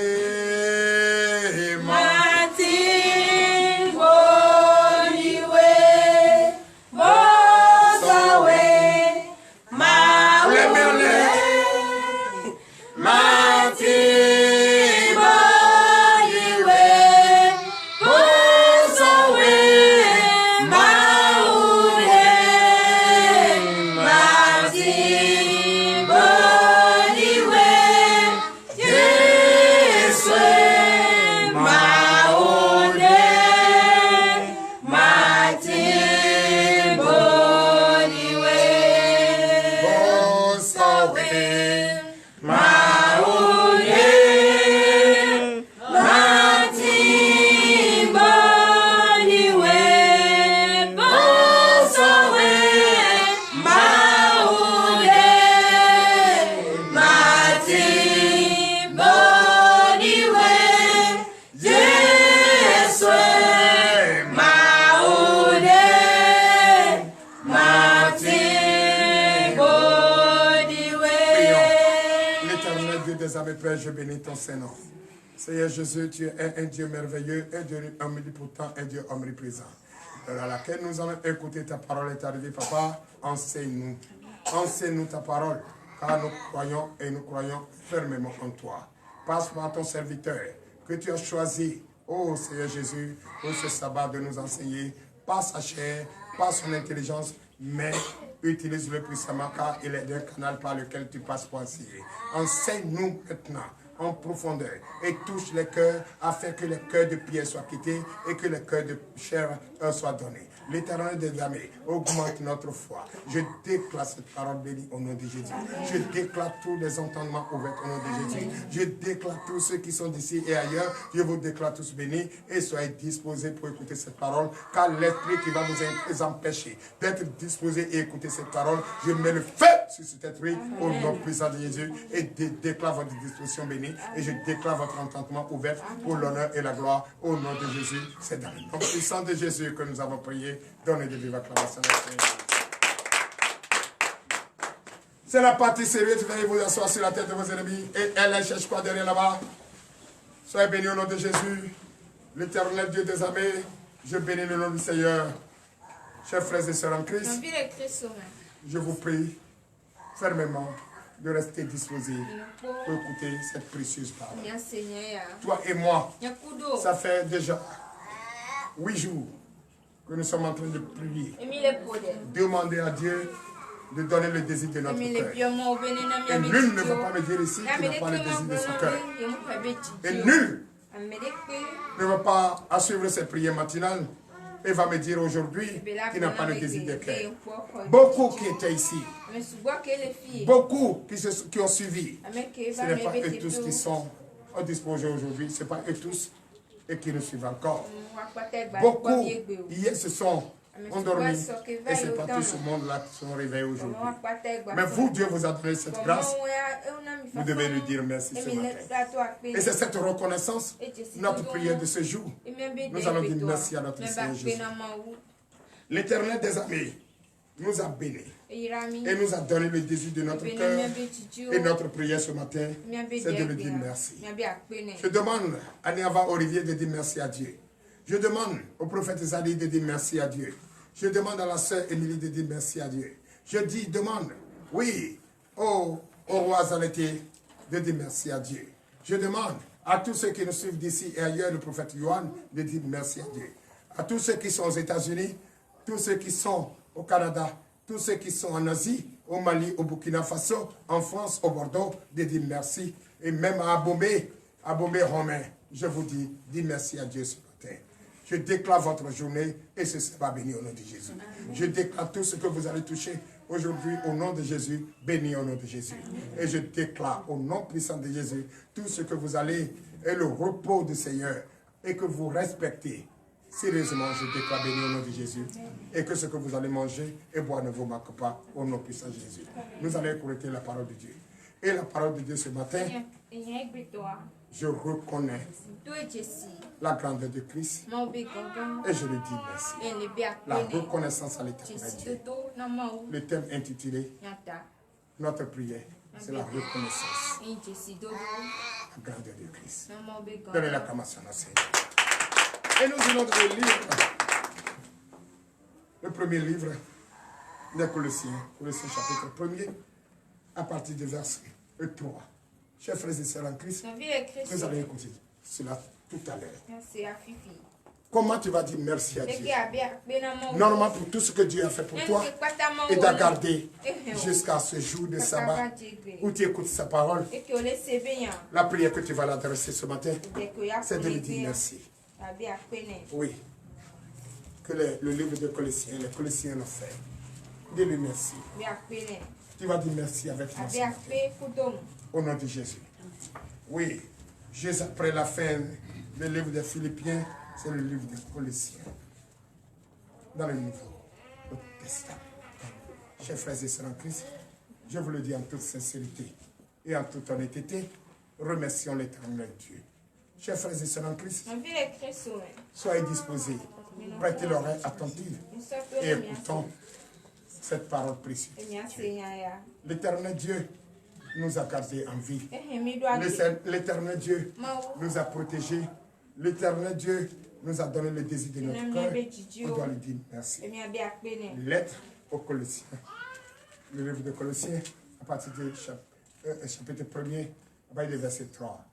Yes, Père, je bénis ton Saint-Nom. Seigneur Jésus, tu es un Dieu merveilleux, un Dieu omnipotent, un Dieu omniprésent. À laquelle nous allons écouter ta parole est arrivée, Papa, enseigne-nous. Enseigne-nous ta parole, car nous croyons et nous croyons fermement en toi. Passe par ton serviteur que tu as choisi, oh Seigneur Jésus, pour ce sabbat de nous enseigner, pas sa chair, pas son intelligence, mais utilise-le puissamment car il est un canal par lequel tu passes pour enseigner. Enseigne-nous maintenant en profondeur et touche les cœurs afin que les cœurs de pierre soient quittés et que les cœurs de chair soient donnés. L'Éternel des armées augmente notre foi. Je déclare cette parole bénie au nom de Jésus. Je déclare tous les entendements ouverts au nom de Jésus. Je déclare tous ceux qui sont d'ici et ailleurs. Je vous déclare tous bénis et soyez disposés pour écouter cette parole. Car l'esprit qui va vous empêcher d'être disposés et écouter cette parole, je mets le feu sur cet esprit au nom puissant de Jésus et déclare votre disposition bénie. Et je déclare votre entendement ouvert pour l'honneur et la gloire au nom de Jésus. C'est dans le nom puissant de Jésus que nous avons prié. Donnez de vive acclamation. C'est la partie sérieuse. Venez vous asseoir sur la tête de vos ennemis. Et elle ne cherche pas derrière là-bas. Soyez bénis au nom de Jésus. L'Éternel Dieu des armées. Je bénis le nom du Seigneur. Chers frères et sœurs en Christ. Je vous prie fermement de rester disposés pour écouter cette précieuse parole. Toi et moi, ça fait déjà 8 jours que nous sommes en train de prier. Demander à Dieu de donner le désir de notre cœur. Et nul ne va pas me dire ici qu'il n'a pas le désir de son cœur. Et nul ne va pas suivre cette prière matinale et va me dire aujourd'hui qu'il n'a pas le désir de cœur. Beaucoup qui étaient ici, beaucoup qui ont suivi, ce n'est pas eux tous qui sont disposés aujourd'hui, ce n'est pas eux tous et qui nous suivent encore. Beaucoup hier se sont endormis et ce n'est pas tout ce monde-là qui sont réveillés aujourd'hui. Mais vous, Dieu vous a donné cette grâce, vous devez lui dire merci ce matin. Et c'est cette reconnaissance, notre prière de ce jour. Nous allons dire merci à notre Seigneur Jésus. L'Éternel des armées nous a bénis et nous a donné le désir de notre cœur. Et notre prière ce matin, c'est de lui dire merci. Je demande à Niava Olivier de dire merci à Dieu. Je demande au prophète Zali de dire merci à Dieu. Je demande à la sœur Émilie de dire merci à Dieu. Je demande, oui, au roi Zaleté de dire merci à Dieu. Je demande à tous ceux qui nous suivent d'ici et ailleurs, le prophète Yohan, de dire merci à Dieu. À tous ceux qui sont aux États-Unis, tous ceux qui sont au Canada, tous ceux qui sont en Asie, au Mali, au Burkina Faso, en France, au Bordeaux, de dire merci. Et même à Abomey Romain, je vous dis merci à Dieu ce matin. Je déclare votre journée et ce sera béni au nom de Jésus. Je déclare tout ce que vous allez toucher aujourd'hui au nom de Jésus, béni au nom de Jésus. Et je déclare au nom puissant de Jésus tout ce que vous allez et le repos du Seigneur et que vous respectez. Sérieusement, je déclare béni au nom de Jésus et que ce que vous allez manger et boire ne vous manque pas au nom puissant de Jésus. Nous allons écouter la parole de Dieu. Et la parole de Dieu ce matin, je reconnais la grandeur de Christ et je lui dis merci. La reconnaissance à l'Éternel Dieu. Le thème intitulé notre prière, c'est la reconnaissance. La grandeur de Christ. Donnez l'acclamation à Seigneur. Et nous allons dans le livre, le premier livre des Colossiens chapitre 1er, à partir du verset 3. Chers frères et sœurs en Christ, nous allons écouter cela tout à l'heure. Comment tu vas dire merci à Dieu? Normalement pour tout ce que Dieu a fait pour toi et t'a gardé jusqu'à ce jour de sabbat où tu écoutes sa parole. La prière que tu vas l'adresser ce matin, c'est de lui dire merci. Oui, que le livre de Colossiens, les Colossiens l'ont fait. Dis-lui merci. Tu vas dire merci avec moi. Au nom de Jésus. Oui, juste après la fin du livre des Philippiens, c'est le livre des Colossiens. Dans le Nouveau Testament. Chers frères et sœurs en Christ, je vous le dis en toute sincérité et en toute honnêteté, remercions l'Éternel Dieu. Chers frères et sœurs en Christ, soyez disposés, prêtez l'oreille attentive et écoutons cette parole précieuse. L'Éternel Dieu nous a gardés en vie. L'éternel Dieu nous a protégés. L'éternel Dieu nous a donné le désir de notre cœur. On doit lui dire merci. Lettre aux Colossiens. Le livre de Colossiens, à partir du chapitre 1er, à partir du verset 3.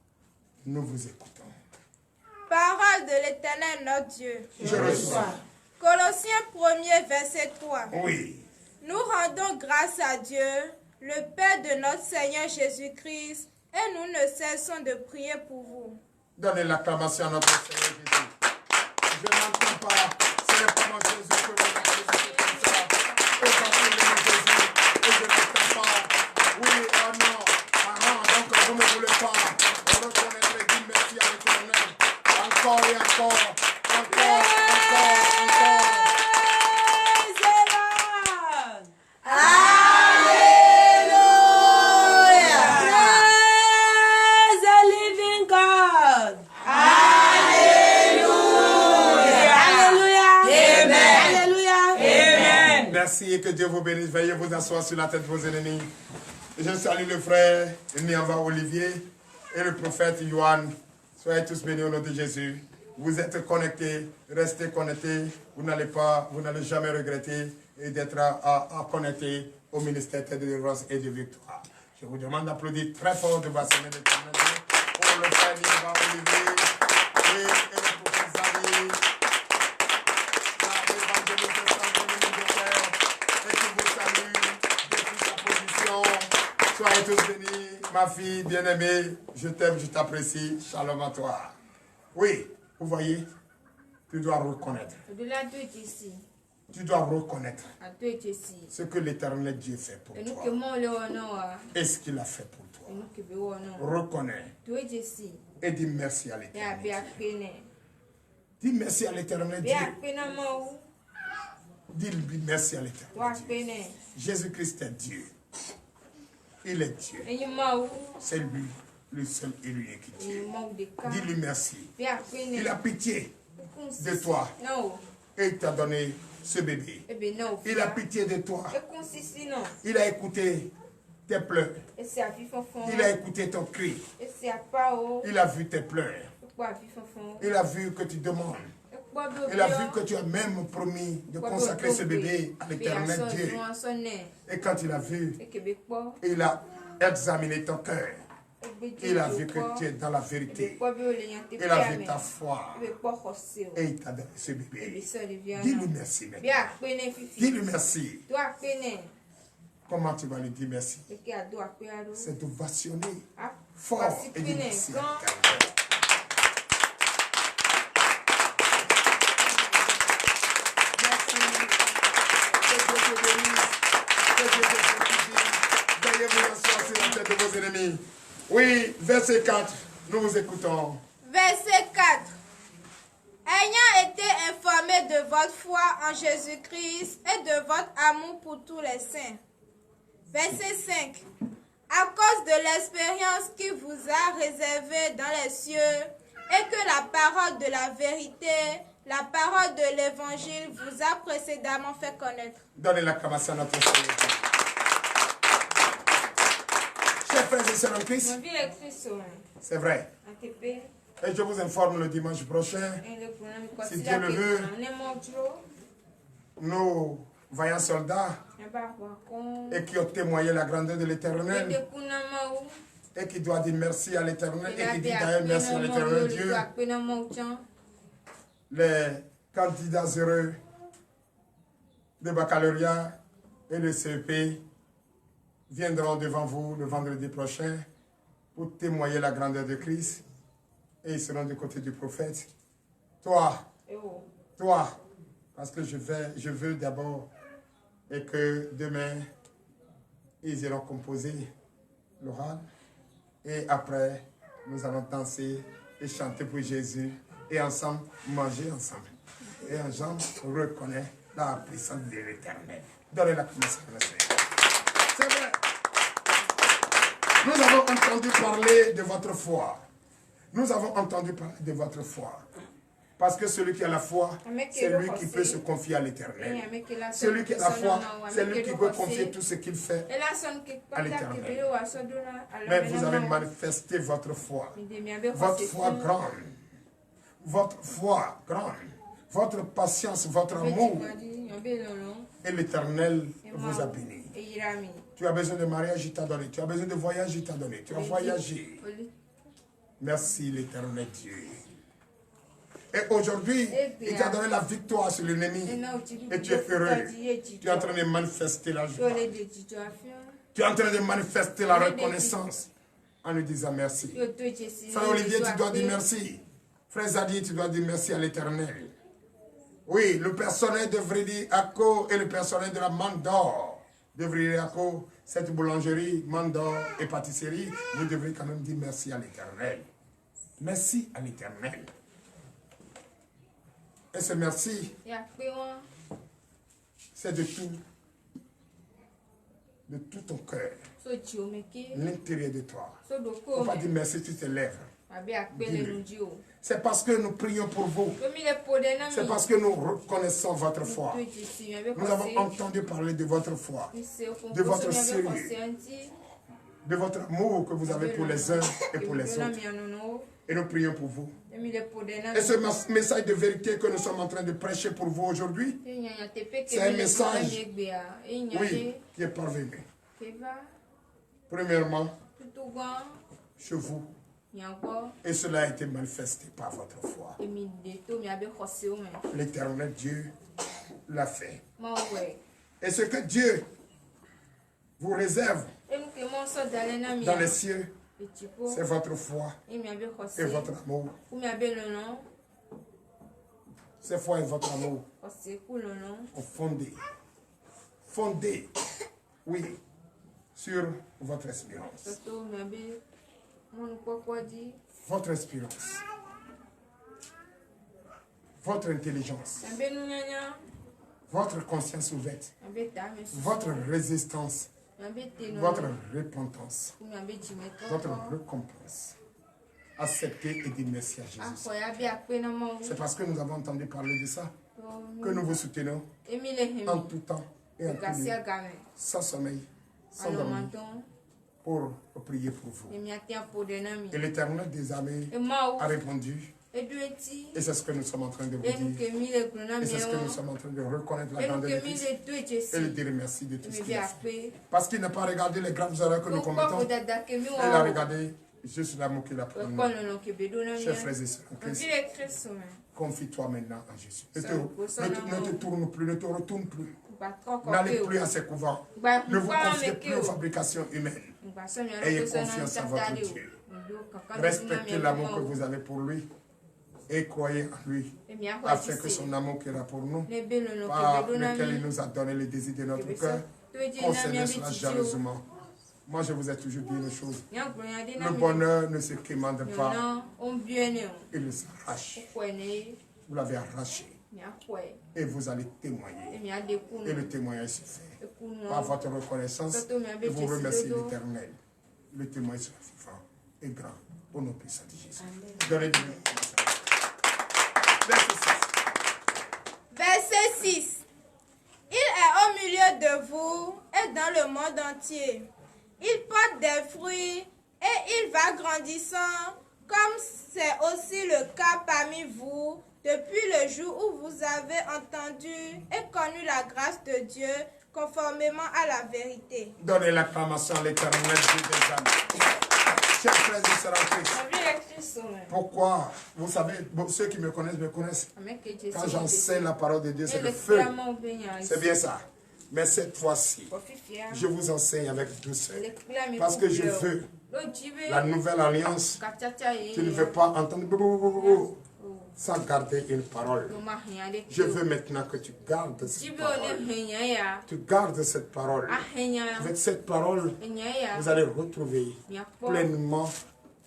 Nous vous écoutons. Parole de l'Éternel, notre Dieu. Je reçois. Colossiens 1er, verset 3. Oui. Nous rendons grâce à Dieu, le Père de notre Seigneur Jésus-Christ, et nous ne cessons de prier pour vous. Donnez l'acclamation à notre Seigneur Jésus. Je n'entends pas, ce n'est pas mon Jésus que vous appelez comme ça. Aujourd'hui, le nom Jésus, et je n'entends pas. Oui, oh non, donc vous ne voulez pas reconnaître et dire merci à l'Éternel. Encore et encore, encore. Merci et que Dieu vous bénisse. Veuillez vous asseoir sur la tête de vos ennemis. Je salue le frère Niamba Olivier et le prophète Yohan. Soyez tous bénis au nom de Jésus. Vous êtes connectés, restez connectés. Vous n'allez jamais regretter d'être connectés au ministère de délivrance et de victoire. Je vous demande d'applaudir très fort de votre semaine éternelle pour le frère Niamba Olivier et le prophète Zali. Soyez tous bénis, ma fille bien-aimée, je t'aime, je t'apprécie, shalom à toi. Oui, vous voyez, tu dois reconnaître. Tu dois reconnaître ce que l'Éternel Dieu fait pour toi. Et ce qu'il a fait pour toi. Reconnais. Et dis merci à l'Éternel. Dis merci à l'Éternel Dieu. Dis merci à l'Éternel Dieu. Jésus-Christ est Dieu. Il est Dieu. C'est lui, le seul et l'unique Dieu. Dis-lui merci. Il a pitié de toi. Et il t'a donné ce bébé. Il a pitié de toi. Il a écouté tes pleurs. Il a écouté ton cri. Il a vu tes pleurs. Il a vu que tu demandes. Il a vu que tu as même promis de consacrer ce bébé à l'Éternel Dieu. Et quand il a vu, il a examiné ton cœur. Il a vu que tu es dans la vérité. Il a vu ta foi. Et il t'a donné ce bébé. Dis-lui merci maintenant. Dis-lui merci. Comment tu vas lui dire merci? C'est d'ovationner fort et dire merci. De vos ennemis. Oui, verset 4, nous vous écoutons. Verset 4. Ayant été informés de votre foi en Jésus-Christ et de votre amour pour tous les saints. Verset 5. À cause de l'expérience qui vous a réservée dans les cieux et que la parole de la vérité, la parole de l'évangile vous a précédemment fait connaître. Donnez l'acclamation à notre Seigneur. Chers frères et sœurs en Christ, c'est vrai. Et je vous informe le dimanche prochain, si Dieu le veut, nos vaillants soldats et qui ont témoigné la grandeur de l'Éternel et qui doivent dire merci à l'Éternel et qui disent d'ailleurs merci à l'Éternel Dieu, les candidats heureux de baccalauréat et de CEP viendront devant vous le vendredi prochain pour témoigner la grandeur de Christ et ils seront du côté du prophète. Toi, parce que je veux d'abord et que demain ils iront composer l'oral et après nous allons danser et chanter pour Jésus et ensemble manger ensemble et ensemble reconnaître la puissance de l'Éternel. Donnez la puissance à la Seigneur. C'est vrai. Nous avons entendu parler de votre foi. Nous avons entendu parler de votre foi. Parce que celui qui a la foi, c'est lui qui peut se confier à l'Éternel. Celui qui a la foi, c'est lui qui peut confier tout ce qu'il fait à l'Éternel. Mais vous avez manifesté votre foi. Votre foi grande. Votre foi grande. Votre patience, votre amour. Et l'Éternel vous a béni. Tu as besoin de mariage, il t'a donné. Tu as besoin de voyage, il t'a donné. Tu as voyagé. Merci l'Éternel Dieu. Et aujourd'hui, il t'a donné la victoire sur l'ennemi. Et tu es heureux. Tu es en train de manifester la joie. Tu es en train de manifester la reconnaissance en lui disant merci. Frère Olivier, tu dois dire merci. Frère Zadi, tu dois dire merci à l'Éternel. Oui, le personnel devrait dire Akko et le personnel de la Mandor devrait dire Akko, cette boulangerie, Mandor et pâtisserie, vous devrez quand même dire merci à l'Éternel. Merci à l'Éternel. Et ce merci, c'est de tout ton cœur, l'intérieur de toi. Il ne faut pas dire merci sur tes lèvres. C'est parce que nous prions pour vous. C'est parce que nous reconnaissons votre foi. Nous avons entendu parler de votre foi, de votre sérieux, de votre amour que vous avez pour les uns et pour les autres. Et nous prions pour vous. Et ce message de vérité que nous sommes en train de prêcher pour vous aujourd'hui, c'est un message, oui, qui est parvenu. Premièrement, chez vous. Et cela a été manifesté par votre foi. L'Éternel Dieu l'a fait. Et ce que Dieu vous réserve dans les cieux, c'est votre foi et votre amour. Cette foi et votre amour sont fondés, oui, sur votre espérance. Votre espérance, votre intelligence, votre conscience ouverte, votre résistance, votre repentance, votre récompense. Acceptez et dites merci à Jésus. C'est parce que nous avons entendu parler de ça que nous vous soutenons en tout temps et en tout lieu, sans sommeil, sans dormir, pour prier pour vous. Et l'Éternel des armées a répondu. Et c'est ce que nous sommes en train de vous dire. Et c'est ce que nous sommes en train de reconnaître la grandeur de Christ. Et lui dire merci de tout ce qu'il a fait. Parce qu'il n'a pas regardé les graves erreurs que nous commettons. Il a regardé juste l'amour qu'il a pour nous. Chers frères et sœurs en Christ, confie-toi maintenant en Jésus. Ne te tourne plus, ne te retourne plus. N'allez plus à ces couvents. Ne vous confiez plus aux fabrications humaines. Ayez confiance en votre Dieu. Respectez l'amour que vous avez pour lui. Et croyez en lui, afin que son amour qu'il a pour nous, par lequel il nous a donné les désirs de notre cœur, concernez cela jalousement. Moi, je vous ai toujours dit une chose. Le bonheur ne se quémande pas. Il s'arrache. Vous l'avez arraché. Et vous allez témoigner. Et le témoignage se fait par votre reconnaissance. Et vous remerciez l'Éternel. Le témoignage sera vivant et grand. Au nom puissant de Jésus. Donnez-lui. Verset 6. Il est au milieu de vous et dans le monde entier. Il porte des fruits et il va grandissant, comme c'est aussi le cas parmi vous, depuis le jour où vous avez entendu et connu la grâce de Dieu, conformément à la vérité. Donnez l'acclamation à l'Éternel Dieu des âmes. Chers frères et sœurs en Christ. Pourquoi? Vous savez, ceux qui me connaissent. Quand j'enseigne la parole de Dieu, c'est le feu. C'est bien ça. Mais cette fois-ci, je vous enseigne avec douceur. Parce que je veux la nouvelle alliance. Tu ne veux pas entendre sans garder une parole. Je veux maintenant que tu gardes cette parole. Tu gardes cette parole. Avec cette parole, vous allez retrouver pleinement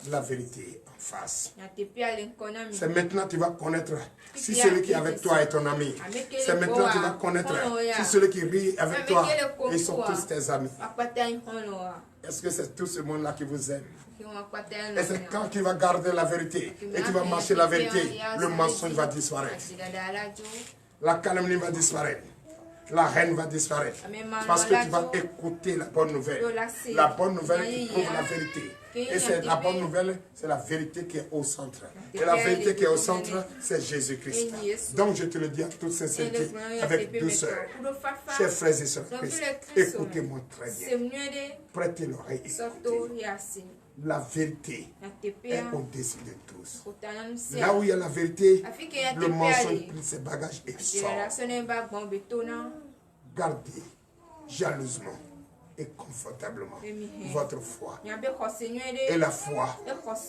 la vérité en face. C'est maintenant que tu vas connaître si celui qui est avec toi est ton ami. C'est maintenant que tu vas connaître si celui qui rit avec toi, ils sont tous tes amis. Est-ce que c'est tout ce monde-là qui vous aime? Et c'est quand tu vas garder la vérité et tu vas marcher la vérité, le mensonge va disparaître. La calomnie va disparaître. La haine va disparaître. Parce que tu vas écouter la bonne nouvelle. La bonne nouvelle qui prouve la vérité. Et c'est la bonne nouvelle, c'est la vérité qui est au centre. Et la vérité qui est au centre, c'est Jésus-Christ. Donc je te le dis en toute sincérité, avec douceur. Chers frères et sœurs, écoutez-moi très bien. Prêtez l'oreille. La vérité est au-dessus de tous. Là où il y a la vérité, le mensonge prit ses bagages et sort. Gardez jalousement et confortablement votre foi. Et la foi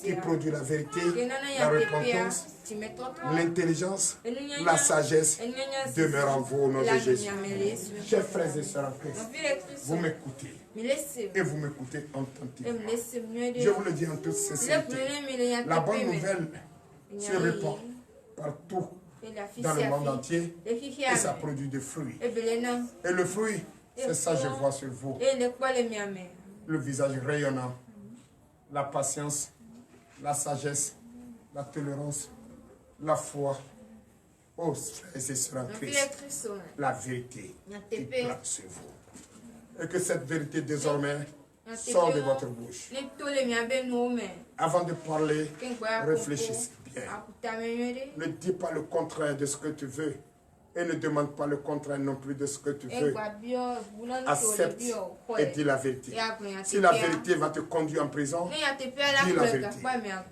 qui produit la vérité, la repentance, l'intelligence, la sagesse demeure en vous au nom de Jésus. Chers frères et sœurs en Christ, vous m'écoutez. Et vous m'écoutez attentivement. Je vous le dis en toute sincérité. La bonne nouvelle se répand partout dans le monde entier et ça produit des fruits. Et le fruit, c'est ça que je vois sur vous. Le visage rayonnant, la patience, la sagesse, la tolérance, la foi. Oh, frères et sœurs en Christ, la vérité qui plane sur vous. Et que cette vérité désormais sort de votre bouche. Avant de parler, réfléchissez bien. Ne dis pas le contraire de ce que tu veux. Et ne demande pas le contraire non plus de ce que tu veux. Accepte et dis la vérité. Si la vérité va te conduire en prison, dis la vérité.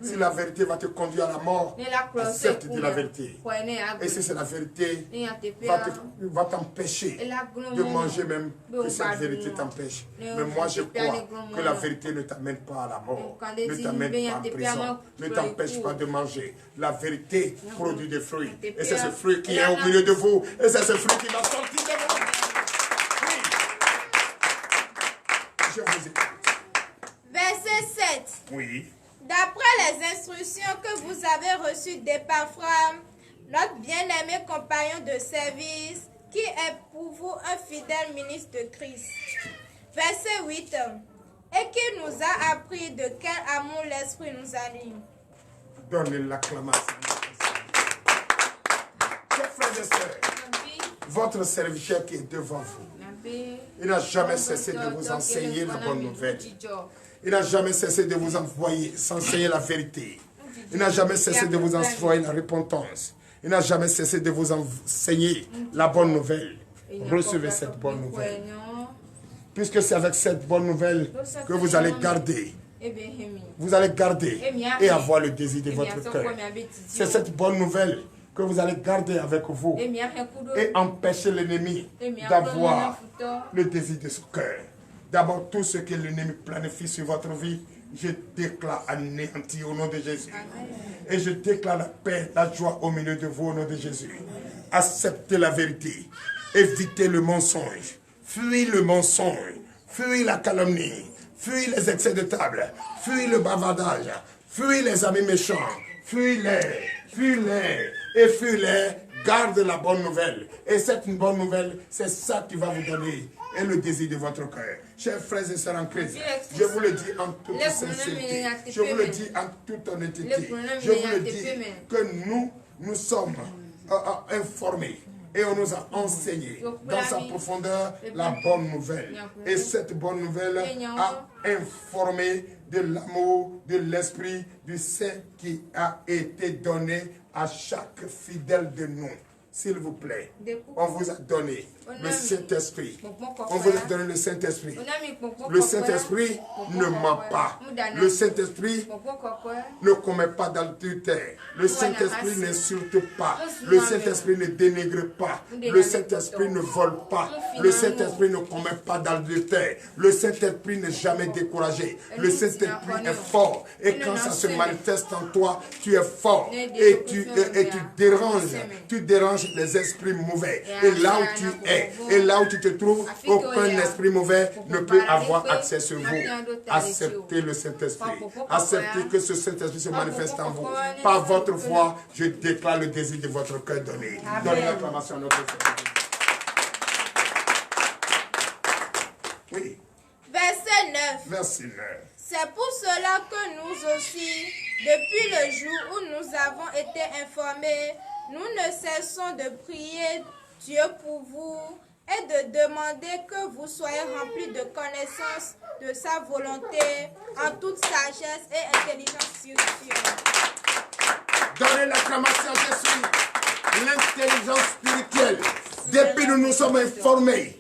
Si la vérité va te conduire à la mort, accepte et dis la vérité. Et si c'est la vérité va t'empêcher de manger même, que cette vérité t'empêche. Mais moi je crois que la vérité ne t'amène pas à la mort, ne t'amène pas en prison, ne t'empêche pas de manger. La vérité produit des fruits. Et c'est ce fruit qui est au milieu de vous. Et c'est ce fruit qui va sortir de vous. Oui. Je vous écoute. Verset 7. Oui. D'après les instructions que vous avez reçues d'Épaphras, notre bien-aimé compagnon de service, qui est pour vous un fidèle ministre de Christ. Verset 8. Et qui nous a appris de quel amour l'Esprit nous anime. Donnez l'acclamation. Chers frères et sœurs, votre serviteur qui est devant vous, il n'a jamais cessé de vous enseigner la bonne nouvelle. Il n'a jamais cessé de vous enseigner la vérité. Il n'a jamais cessé de vous enseigner la repentance. Il n'a jamais cessé de vous enseigner la bonne nouvelle. Recevez cette bonne nouvelle. Puisque c'est avec cette bonne nouvelle que vous allez garder. Vous allez garder et avoir le désir de votre cœur. C'est cette bonne nouvelle que vous allez garder avec vous et empêcher l'ennemi d'avoir le désir de son cœur. D'abord, tout ce que l'ennemi planifie sur votre vie, je déclare anéanti au nom de Jésus. Et je déclare la paix, la joie au milieu de vous au nom de Jésus. Acceptez la vérité. Évitez le mensonge. Fuyez le mensonge. Fuyez la calomnie. Fuyez les excès de table. Fuyez le bavardage. Fuyez les amis méchants. Fuyez-les. Fuyez-les. Et fuyez-les. Garde la bonne nouvelle. Et cette bonne nouvelle, c'est ça qui va vous donner et le désir de votre cœur. Chers frères et sœurs en Christ, je vous le dis en toute sincérité, je vous le dis en toute honnêteté, je vous le dis que nous sommes informés et on nous a enseigné dans sa profondeur la bonne nouvelle. Et cette bonne nouvelle a informé de l'amour, de l'Esprit, du Saint qui a été donné à chaque fidèle de nous. S'il vous plaît, on vous a donné le Saint-Esprit. On vous a donné le Saint-Esprit. Le Saint-Esprit ne ment pas. Le Saint-Esprit ne commet pas d'adultère. Le Saint-Esprit n'insulte pas. Le Saint-Esprit ne dénigre pas. Le Saint-Esprit ne vole pas. Le Saint-Esprit ne commet pas d'adultère. Le Saint-Esprit n'est jamais découragé. Le Saint-Esprit est fort. Et quand ça se manifeste en toi, tu es fort. Et tu déranges les esprits mauvais. Et là où tu es, et là où tu te trouves, aucun esprit mauvais ne peut avoir accès sur vous. Acceptez le Saint-Esprit. Acceptez que ce Saint-Esprit se manifeste en vous. Par votre foi, je déclare le désir de votre cœur donné. Donnez l'acclamation à notre Seigneur. Oui. Verset Verset 9. Verset 9. C'est pour cela que nous aussi, depuis le jour où nous avons été informés, nous ne cessons de prier Dieu pour vous et de demander que vous soyez remplis de connaissance de sa volonté en toute sagesse et intelligence spirituelle. Donnez l'acclamation à Jésus. L'intelligence spirituelle. Depuis nous nous sommes informés.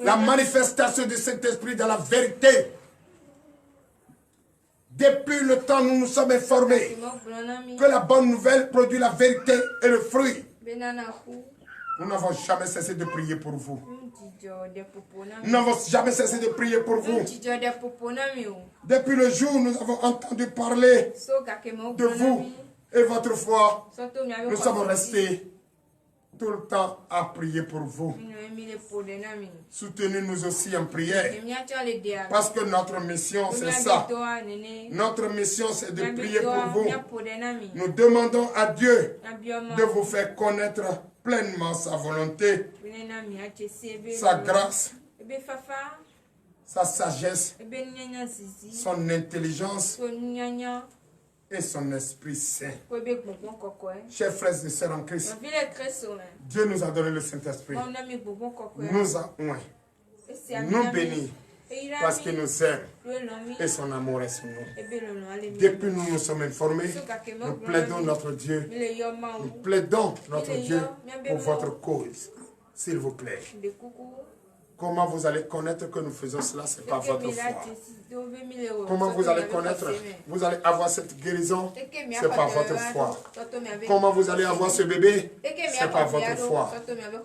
La manifestation du Saint-Esprit dans la vérité. Depuis le temps nous nous sommes informés que la bonne nouvelle produit la vérité et le fruit. Nous n'avons jamais cessé de prier pour vous. Nous n'avons jamais cessé de prier pour vous. Depuis le jour où nous avons entendu parler de vous et votre foi, nous sommes restés tout le temps à prier pour vous. Soutenez-nous aussi en prière. Parce que notre mission, c'est ça. Notre mission, c'est de prier pour vous. Nous demandons à Dieu de vous faire connaître pleinement sa volonté, sa grâce, sa sagesse, son intelligence et son Esprit Saint. Chers frères et sœurs en Christ, Dieu nous a donné le Saint-Esprit, nous a oint, nous bénit, parce qu'il nous aime et son amour est sur nous. Depuis nous nous sommes informés, nous plaidons notre Dieu, nous plaidons notre Dieu pour votre cause, s'il vous plaît. Comment vous allez connaître que nous faisons cela, ce n'est pas votre foi. Comment vous allez connaître, vous allez avoir cette guérison, ce n'est pas votre foi. Comment vous allez avoir ce bébé, ce n'est pas votre foi.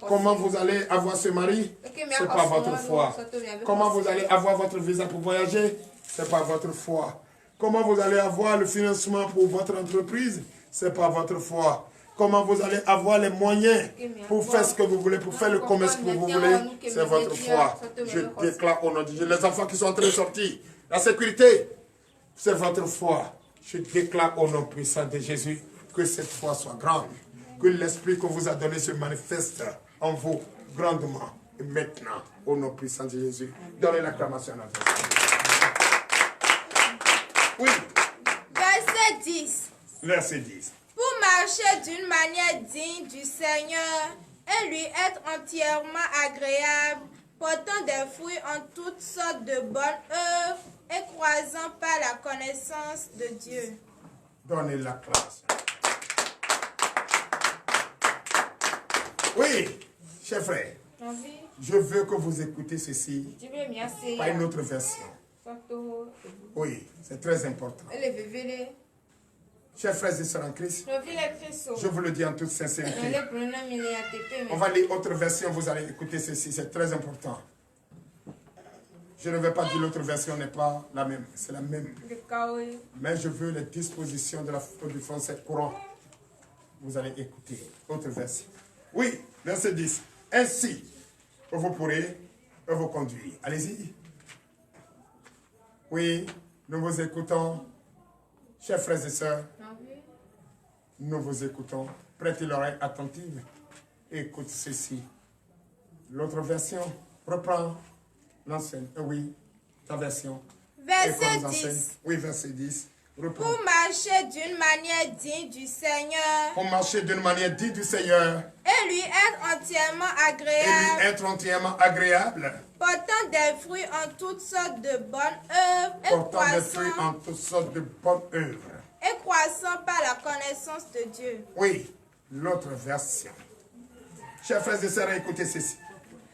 Comment vous allez avoir ce mari, ce n'est pas votre foi. Comment vous allez avoir votre visa pour voyager, ce n'est pas votre foi. Comment vous allez avoir le financement pour votre entreprise, ce n'est pas votre foi. Comment vous allez avoir les moyens pour faire ce que vous voulez, pour faire le commerce que vous voulez, c'est votre foi. Je déclare au nom de Dieu. Les enfants qui sont en train de sortir, la sécurité, c'est votre foi. Je déclare au nom puissant de Jésus que cette foi soit grande. Que l'esprit que vous a donné se manifeste en vous grandement. Et maintenant, au nom puissant de Jésus, donnez l'acclamation à notre Oui. Verset 10. Verset 10. Pour marcher d'une manière digne du Seigneur et lui être entièrement agréable, portant des fruits en toutes sortes de bonnes œuvres et croissant par la connaissance de Dieu. Donnez la classe. Oui, chers frères, je veux que vous écoutez ceci par une autre version. Oui, c'est très important. Chers frères et sœurs en Christ, je vous le dis en toute sincérité. On va lire autre version, vous allez écouter ceci, c'est très important. Je ne vais pas dire l'autre version n'est pas la même, c'est la même. Mais je veux les dispositions de du français courant. Vous allez écouter autre version. Oui, verset 10. Ainsi, vous pourrez vous conduire. Allez-y. Oui, nous vous écoutons. Chers frères et sœurs, nous vous écoutons. Prêtez l'oreille attentive. Écoute ceci. L'autre version reprend l'ancienne. Oui, ta version. Verset 10. Oui, verset 10. Reprend. Pour marcher d'une manière digne du Seigneur. Pour marcher d'une manière digne du Seigneur. Et lui être entièrement agréable. Et lui être entièrement agréable. Portant des fruits en toutes sortes de bonnes œuvres. Portant des fruits en toutes sortes de bonnes œuvres. Et croissant par la connaissance de Dieu. Oui, l'autre version. Chers frères et sœurs, écoutez ceci.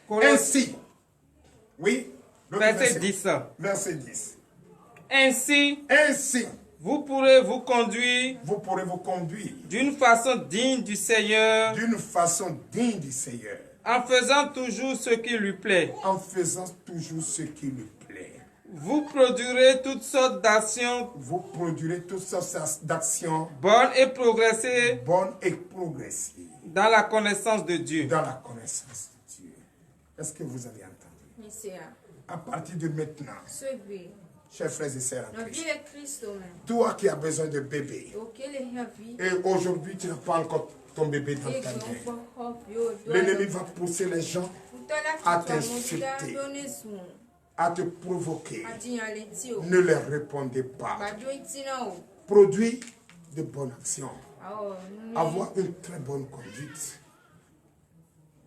Ainsi. Oui. Verset 10. Verset 10. Ainsi. Vous pourrez vous conduire. Vous pourrez vous conduire. D'une façon digne du Seigneur. D'une façon digne du Seigneur. En faisant toujours ce qui lui plaît. En faisant toujours ce qui lui plaît. Vous produirez toutes sortes d'actions. Vous produirez toutes sortes d'actions. Bonnes et progressives. Bonnes et progressives. Dans la connaissance de Dieu. Dans la connaissance de Dieu. Est-ce que vous avez entendu? À partir de maintenant. Chers frères et sœurs en Christ, toi qui as besoin de bébé, et aujourd'hui tu n'as pas encore ton bébé dans ta main, l'ennemi va pousser les gens à t'insulter. à te provoquer, ne leur répondez pas. Produis de bonnes actions. Avoir une très bonne conduite.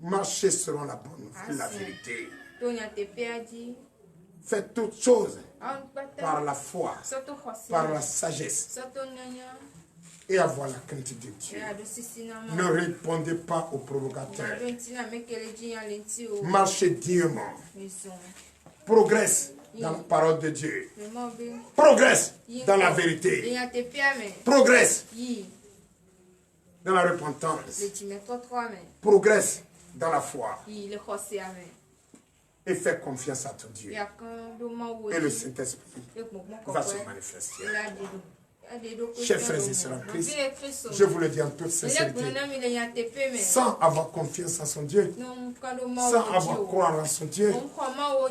Marcher selon la bonne la vérité. Faites toutes choses par la foi, par la sagesse et avoir la crainte de Dieu. Ne répondez pas aux provocateurs. Marchez dignement. Progresse dans la parole de Dieu. Progresse dans la vérité. Progresse dans la repentance. Progresse dans la foi. Et fais confiance à ton Dieu. Et le Saint-Esprit va se manifester. Chers frères et sœurs en Christ, je vous le dis en toute sincérité, sans avoir confiance en son Dieu, sans avoir croire en son Dieu,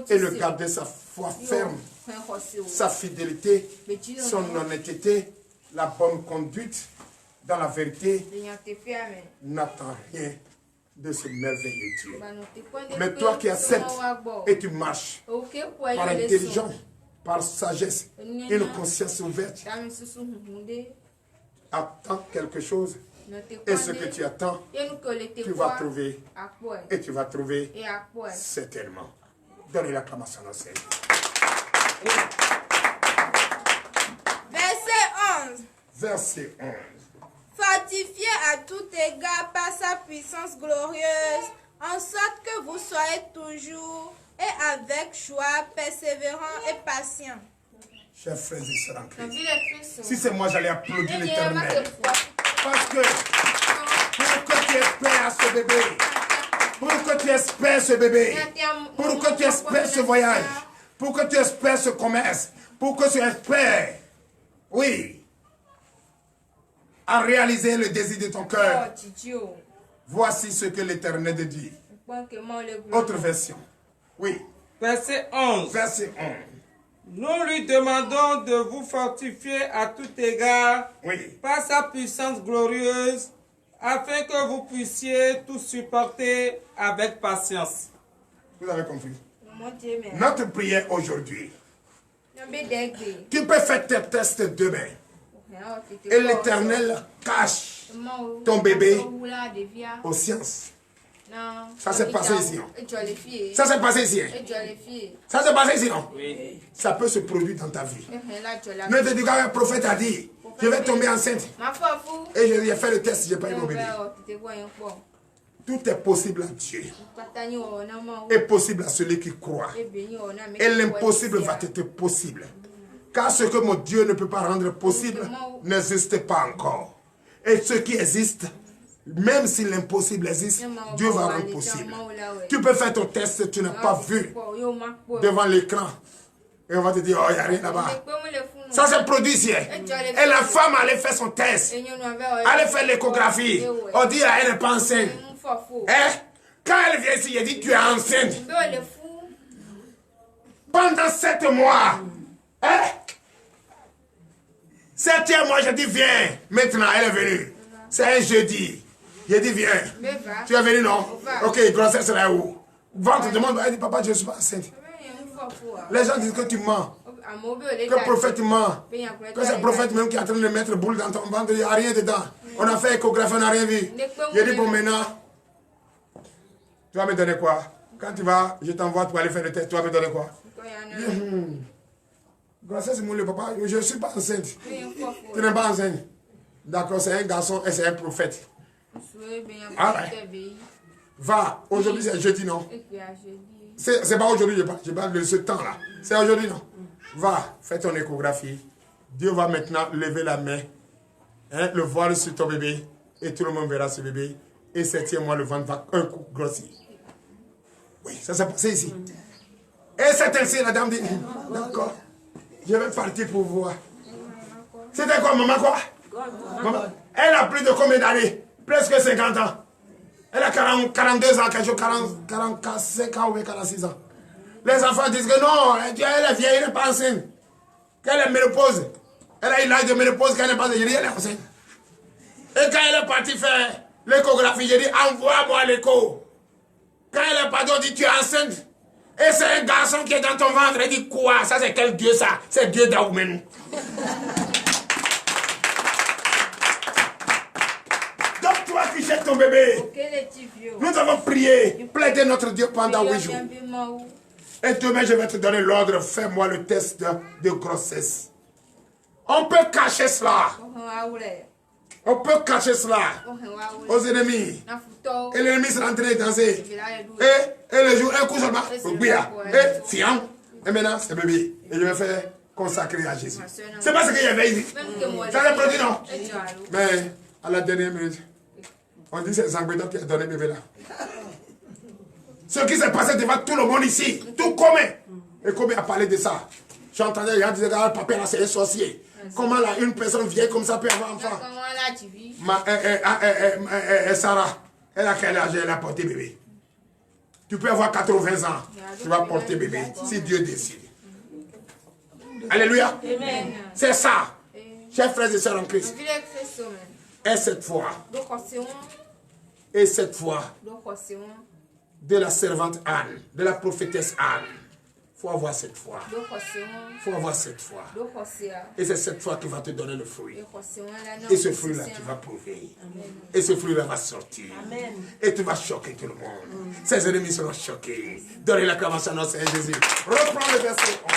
et le garder sa foi ferme, sa fidélité, son honnêteté, la bonne conduite dans la vérité, n'attend rien de ce merveilleux Dieu. Mais toi qui acceptes et tu marches par intelligence, par sagesse, une conscience ouverte, attends quelque chose. Et ce que tu attends, tu vas trouver. Et tu vas trouver certainement. Donnez l'acclamation au Seigneur. Verset 11. Verset 11. Fortifiez à tout égard par sa puissance glorieuse, en sorte que vous soyez toujours et avec joie, persévérant et patient. Chers frères et sœurs en Christ, si c'est moi, j'allais applaudir l'Éternel. Parce que pour que tu espères ce bébé, pour que tu espères ce bébé, pour que tu espères ce voyage, pour que tu espères ce commerce, pour que tu espères, oui, à réaliser le désir de ton cœur. Voici ce que l'Éternel te dit. Autre version. Oui. Verset 11. Verset 11. Nous lui demandons de vous fortifier à tout égard par sa puissance glorieuse, afin que vous puissiez tout supporter avec patience. Vous avez compris? Notre prière aujourd'hui. Tu peux faire tes tests demain. Et l'Éternel cache ton bébé aux sciences. Ça s'est passé ici. Ça s'est passé ici. Ça s'est passé ici. Oui. Ça peut se produire dans ta vie. Ne te dis pas, le prophète a dit, je vais tomber enceinte. Et j'ai fait le test, je n'ai pas eu mon bébé. Tout est possible à Dieu. Et possible à celui qui croit. Et l'impossible va être possible. Car ce que mon Dieu ne peut pas rendre possible n'existe pas encore. Et ce qui existe, même si l'impossible existe, Dieu va rendre possible. Tu peux faire ton test, tu n'as pas vu devant l'écran. Et on va te dire, oh, il n'y a rien là-bas. Ça se produit ici. Et la femme allait faire son test. Allait faire l'échographie. On dit, elle n'est pas enceinte. Quand elle vient ici, elle dit, tu es enceinte. Pendant 7 mois. 7e mois, je dis, viens. Maintenant, elle est venue. C'est un jeudi. J'ai dit, viens. Tu es venu, non? Ok, grossesse là où? Ventre demande, elle dit, papa, je ne suis pas enceinte. Les gens disent que tu mens. Que le prophète ment. Que c'est le prophète même qui est en train de mettre boule dans ton ventre, il n'y a rien dedans. On a fait échographie, on n'a rien vu. J'ai dit, bon, maintenant, tu vas me donner quoi? Quand tu vas, je t'envoie pour aller faire le test, tu vas me donner quoi? Grossesse, mon papa, je ne suis pas enceinte. Tu n'es pas enceinte. D'accord, c'est un garçon et c'est un prophète. Ah ouais. Va, aujourd'hui c'est jeudi, non? C'est pas aujourd'hui, je parle de ce temps-là. C'est aujourd'hui, non? Va, fais ton échographie. Dieu va maintenant lever la main, le voile sur ton bébé, et tout le monde verra ce bébé. Et 7e mois, le ventre va un coup grossir. Oui, ça s'est passé ici. Et c'est ainsi, la dame dit, d'accord, je vais partir pour voir. C'était quoi, maman, quoi? Maman, elle a plus de combien d'années? Presque 50 ans. Elle a 42 ans, quelque chose, 45 ans ou 46 ans. Les enfants disent que non, elle est vieille, elle n'est pas enceinte. Qu'elle est ménopause. Elle a eu l'âge de ménopause, qu'elle n'est pas enceinte. Je dis, elle est enceinte. Et quand elle est partie faire l'échographie, j'ai dit, envoie-moi l'écho. Quand elle est partie, on dit, tu es enceinte. Et c'est un garçon qui est dans ton ventre. Il dit quoi? Ça c'est quel Dieu ça? C'est Dieu d'Aoumène. Donc toi qui jettes ton bébé, nous avons prié, plaidé notre Dieu pendant 8 jours. Et demain je vais te donner l'ordre, fais-moi le test de grossesse. On peut cacher cela. On peut cacher cela aux ennemis. Et l'ennemi sera en train de danser. Et le jour, un coup seulement, et fiant. Et maintenant, c'est bébé. Et je vais faire consacrer à Jésus. C'est pas ce qu'il y avait ici. Ça le produit, non? Mais à la dernière minute, on dit que c'est Zangbedo qui a donné bébé là. Ce qui s'est passé devant tout le monde ici, tout commun. Et comment a parlé de ça? J'entendais les gens dire, ah, papa là c'est un sorcier. Comment là, une personne vieille comme ça peut avoir un enfant? Sarah, elle a quel âge? Elle a porté bébé. Tu peux avoir 80 ans, tu vas porter bébé, si Dieu décide. Alléluia. C'est ça. Chers frères et sœurs en Christ. Et cette fois, de la servante Anne, de la prophétesse Anne, il faut avoir cette foi. Il faut avoir cette foi. Et c'est cette foi qui va te donner le fruit. Et ce fruit-là, tu vas prouver. Et ce fruit-là va sortir. Et tu vas choquer tout le monde. Ses ennemis seront choqués. Donnez l'acclamation à notre Seigneur Jésus. Reprends le verset 11.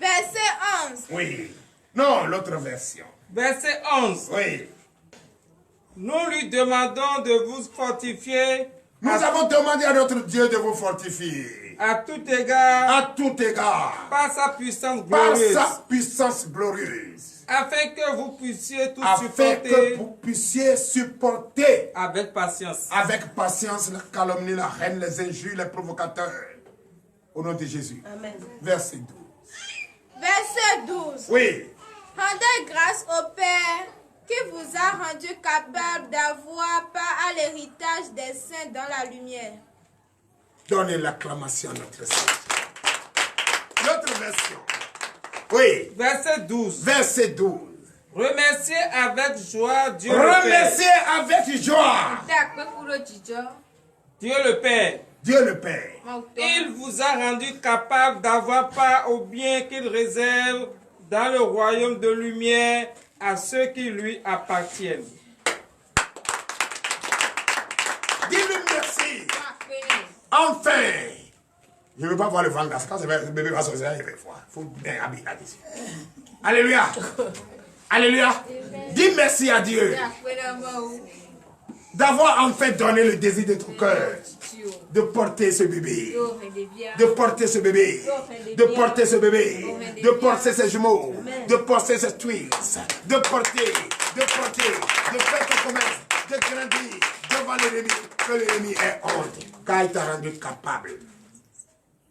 Verset 11. Oui. Non, l'autre version. Verset 11. Oui. Nous lui demandons de vous fortifier. Nous avons demandé à notre Dieu de vous fortifier. À tout égard. À tout égard. Par sa puissance glorieuse. Par sa puissance glorieuse. Afin que vous puissiez tout supporter. Afin que vous puissiez supporter. Avec patience. Avec patience la calomnie, la haine, les injures, les provocateurs. Au nom de Jésus. Amen. Verset 12. Verset 12. Oui. Rendez grâce au Père qui vous a rendu capable d'avoir part à l'héritage des saints dans la lumière. Donnez l'acclamation à notre Seigneur. Notre version. Oui. Verset 12. Verset 12. Remerciez avec joie Dieu le Père. Remerciez avec joie. Dieu le Père. Dieu le Père. Il vous a rendu capable d'avoir part au bien qu'il réserve dans le royaume de lumière à ceux qui lui appartiennent. Dis-lui merci. Enfin. Je ne veux pas voir le vent quand le bébé va sortir, il fait froid. Il faut bien habiller là-dessus. Alléluia. Alléluia. Dis merci à Dieu d'avoir enfin donné le désir de ton cœur de porter ce bébé, de porter ce bébé, de porter ce bébé, de porter ses jumeaux, de porter ses twins, de porter, de faire ton commerce, de grandir devant l'ennemi, que l'ennemi est honte, car il t'a rendu capable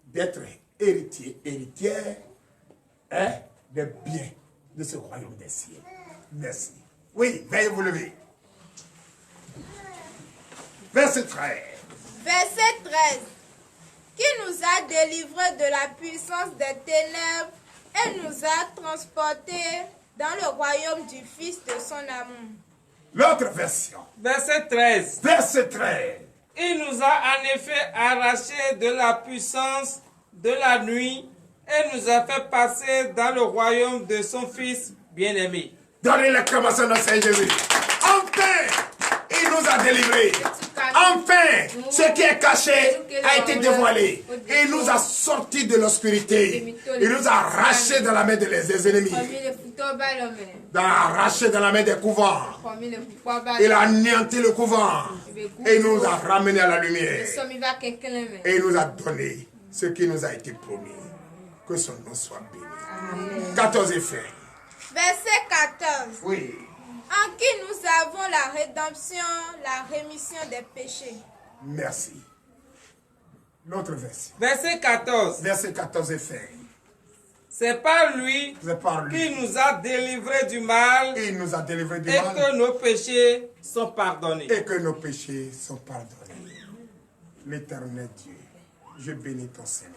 d'être héritière des biens de ce royaume des cieux. Merci. Oui, veuillez vous lever. Verset 13. Verset 13. Qui nous a délivrés de la puissance des ténèbres et nous a transportés dans le royaume du Fils de son amour. L'autre version. Verset 13. Verset 13. Il nous a en effet arrachés de la puissance de la nuit et nous a fait passer dans le royaume de son Fils bien-aimé. Donnez l'acclamation à notre Seigneur Jésus. Enfin, il nous a délivrés. Enfin, ce qui est caché a été dévoilé. Et il nous a sortis de l'obscurité. Il nous a arrachés dans la main des ennemis. Il a arraché dans la main des couvents. Il a anéanti le couvent. Et il nous a ramenés à la lumière. Et il nous a donné ce qui nous a été promis. Que son nom soit béni. 14 effets. Verset 14. Oui. En qui nous avons la rédemption, la rémission des péchés. Merci. L'autre verset. Verset 14. Verset 14 est fait. C'est par lui qui nous a délivrés du mal. Il nous a délivrés du mal. Et que nos péchés sont pardonnés. Et que nos péchés sont pardonnés. L'éternel Dieu, je bénis ton Seigneur.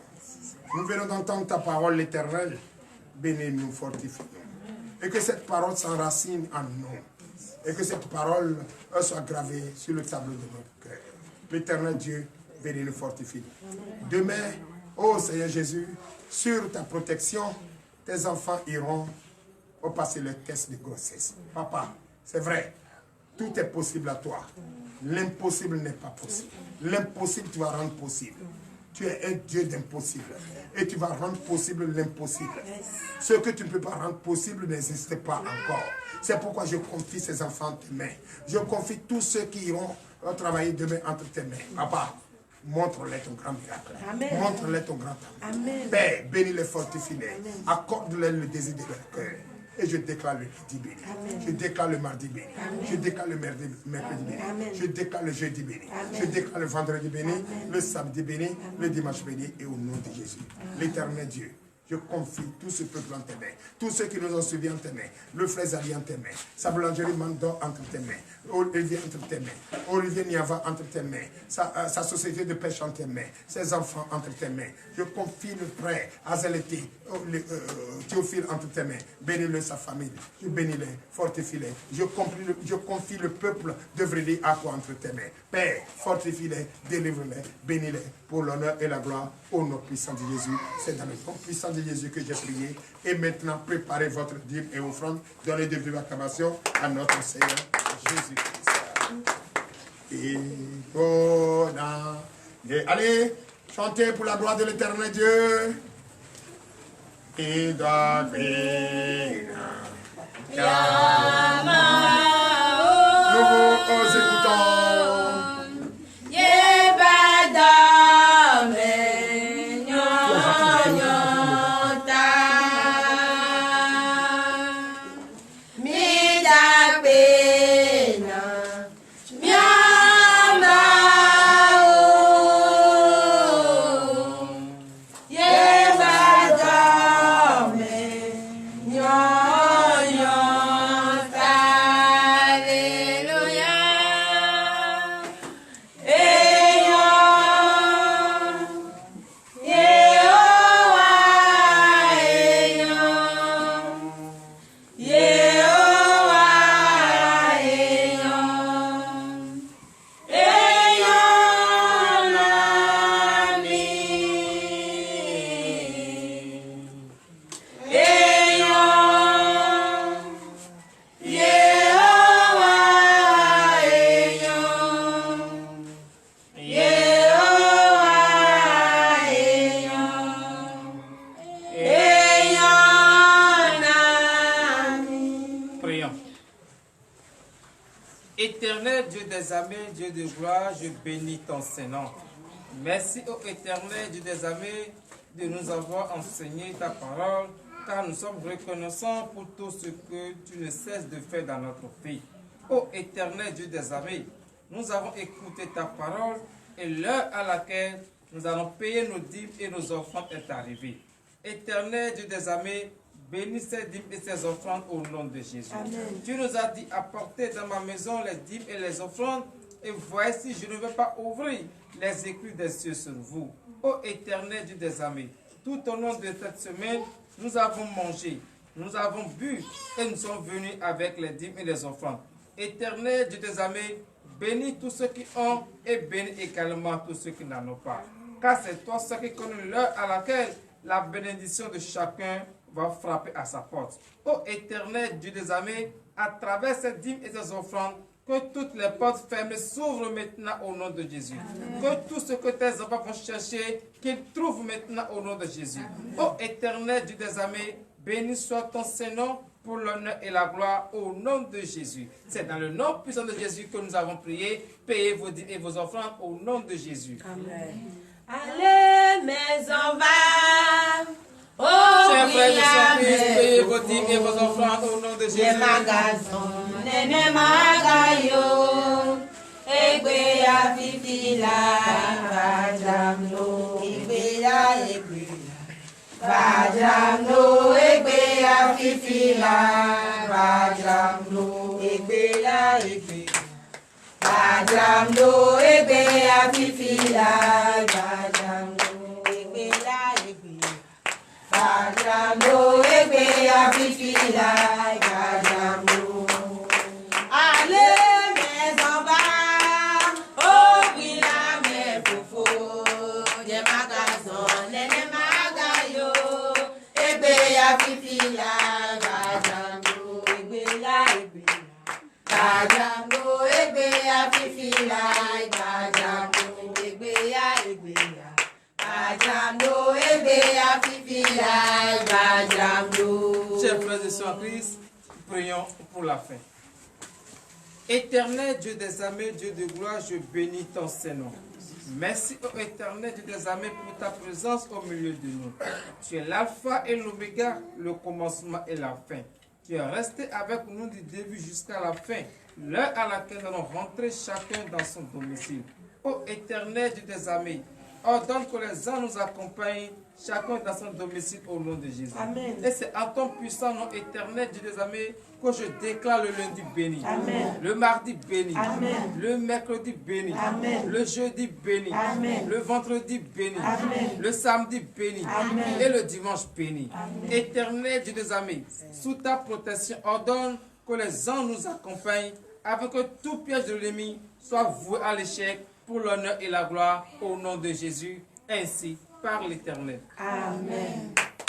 Nous venons d'entendre ta parole, l'Éternel. Bénis-nous, fortifie-nous. Et que cette parole s'enracine en nous. Et que cette parole soit gravée sur le tableau de notre cœur. L'Éternel Dieu, bénis-nous, fortifie. Demain, ô Seigneur Jésus, sur ta protection, tes enfants iront passer les tests de grossesse. Papa, c'est vrai, tout est possible à toi. L'impossible n'est pas possible. L'impossible, tu vas rendre possible. Tu es un Dieu d'impossible. Et tu vas rendre possible l'impossible. Ce que tu ne peux pas rendre possible n'existe pas encore. C'est pourquoi je confie ces enfants entre tes mains. Je confie tous ceux qui iront travailler demain entre tes mains. Papa, montre-les ton grand miracle. Montre-les ton grand amour. Père, bénis-les, fortifie-les. Accorde-les le désir de leur cœur. Et je déclare le lundi béni. Amen. Je déclare le mardi béni. Amen. Je déclare le mercredi béni. Amen. Je déclare le jeudi béni. Amen. Je déclare le vendredi béni. Amen. Le samedi béni. Amen. Le dimanche béni. Et au nom de Jésus. L'Éternel Dieu, je confie tout ce peuple en tes mains. Tous ceux qui nous ont suivis en tes mains. Le frère Zali en tes mains. Sa boulangerie Mando entre tes mains. Olivier entre tes mains. Olivier Niava entre tes mains. Sa société de pêche entre tes mains. Ses enfants entre tes mains. Je confie le frère Azaleti, Théophile entre tes mains. Bénis-le, sa famille. Je bénis-les, fortifie-les. Je confie le peuple de Vredi Aqua entre tes mains. Père, fortifie-les, délivre-les, bénis-les pour l'honneur et la gloire au nom puissant de Jésus. C'est dans le nom puissant de Jésus que j'ai prié. Et maintenant, préparez votre dîme et offrande. Donnez de vives acclamations à notre Seigneur Jésus-Christ. Et allez, chantez pour la gloire de l'Éternel Dieu. Et nous écoutons. Dieu de gloire, je bénis ton Saint-Nom. Merci ô Éternel Dieu des armées de nous avoir enseigné ta parole, car nous sommes reconnaissants pour tout ce que tu ne cesses de faire dans notre vie. Ô Éternel Dieu des armées, nous avons écouté ta parole et l'heure à laquelle nous allons payer nos dîmes et nos offrandes est arrivée. Éternel Dieu des armées, bénis ces dîmes et ces offrandes au nom de Jésus. Amen. Tu nous as dit, apportez dans ma maison les dîmes et les offrandes, et voici, je ne vais pas ouvrir les écrits des cieux sur vous. Ô Éternel Dieu des armées, tout au long de cette semaine, nous avons mangé, nous avons bu, et nous sommes venus avec les dîmes et les offrandes. Éternel Dieu des armées, bénis tous ceux qui ont, et bénis également tous ceux qui n'en ont pas. Car c'est toi seul qui connais l'heure à laquelle la bénédiction de chacun va frapper à sa porte. Ô Éternel Dieu des armées, à travers ces dîmes et ces offrandes, que toutes les portes fermées s'ouvrent maintenant au nom de Jésus. Amen. Que tout ce que tes enfants vont chercher, qu'ils trouvent maintenant au nom de Jésus. Ô Éternel Dieu des armées, béni soit ton Saint-Nom pour l'honneur et la gloire au nom de Jésus. C'est dans le nom puissant de Jésus que nous avons prié. Payez vos dîmes et vos offrandes au nom de Jésus. Amen. Allez, mais on va. Oh, chers frères et sœurs, payez vos dîmes et vos offrandes au nom de Jésus. Nene magayo, egbe ya fifila, bajamno, egbe ya, bajamno, egbe ya fifila, bajamno, egbe ya, bajamno, egbe ya fifila, bajamno, egbe ya, bajamno, egbe ya fifila, bajamno. Allez, mes enfants, oh, oui, la mère, fofo. Bajambo egbeya fifila, bajambo egbeya. Bajambo egbeya fifila, bajambo. Chers frères et sœurs en Christ, prions pour la fin. Éternel Dieu des armées, Dieu de gloire, je bénis ton Saint-Nom. Merci ô éternel Dieu des armées pour ta présence au milieu de nous. Tu es l'alpha et l'oméga, le commencement et la fin. Tu es resté avec nous du début jusqu'à la fin, l'heure à laquelle nous allons rentrer chacun dans son domicile. Ô éternel Dieu des armées, ordonne que les anges nous accompagnent, chacun dans son domicile au nom de Jésus. Amen. Et c'est en ton puissant nom éternel Dieu des armées que je déclare le lundi béni, Amen. le mardi béni, Amen. le mercredi béni, Amen. le jeudi béni, Amen. le vendredi béni, Amen. le samedi béni Amen. et le dimanche béni. Amen. Éternel Dieu des armées, sous ta protection, ordonne que les anges nous accompagnent afin que tout piège de l'ennemi soit voué à l'échec pour l'honneur et la gloire au nom de Jésus, ainsi par l'Éternel. Amen.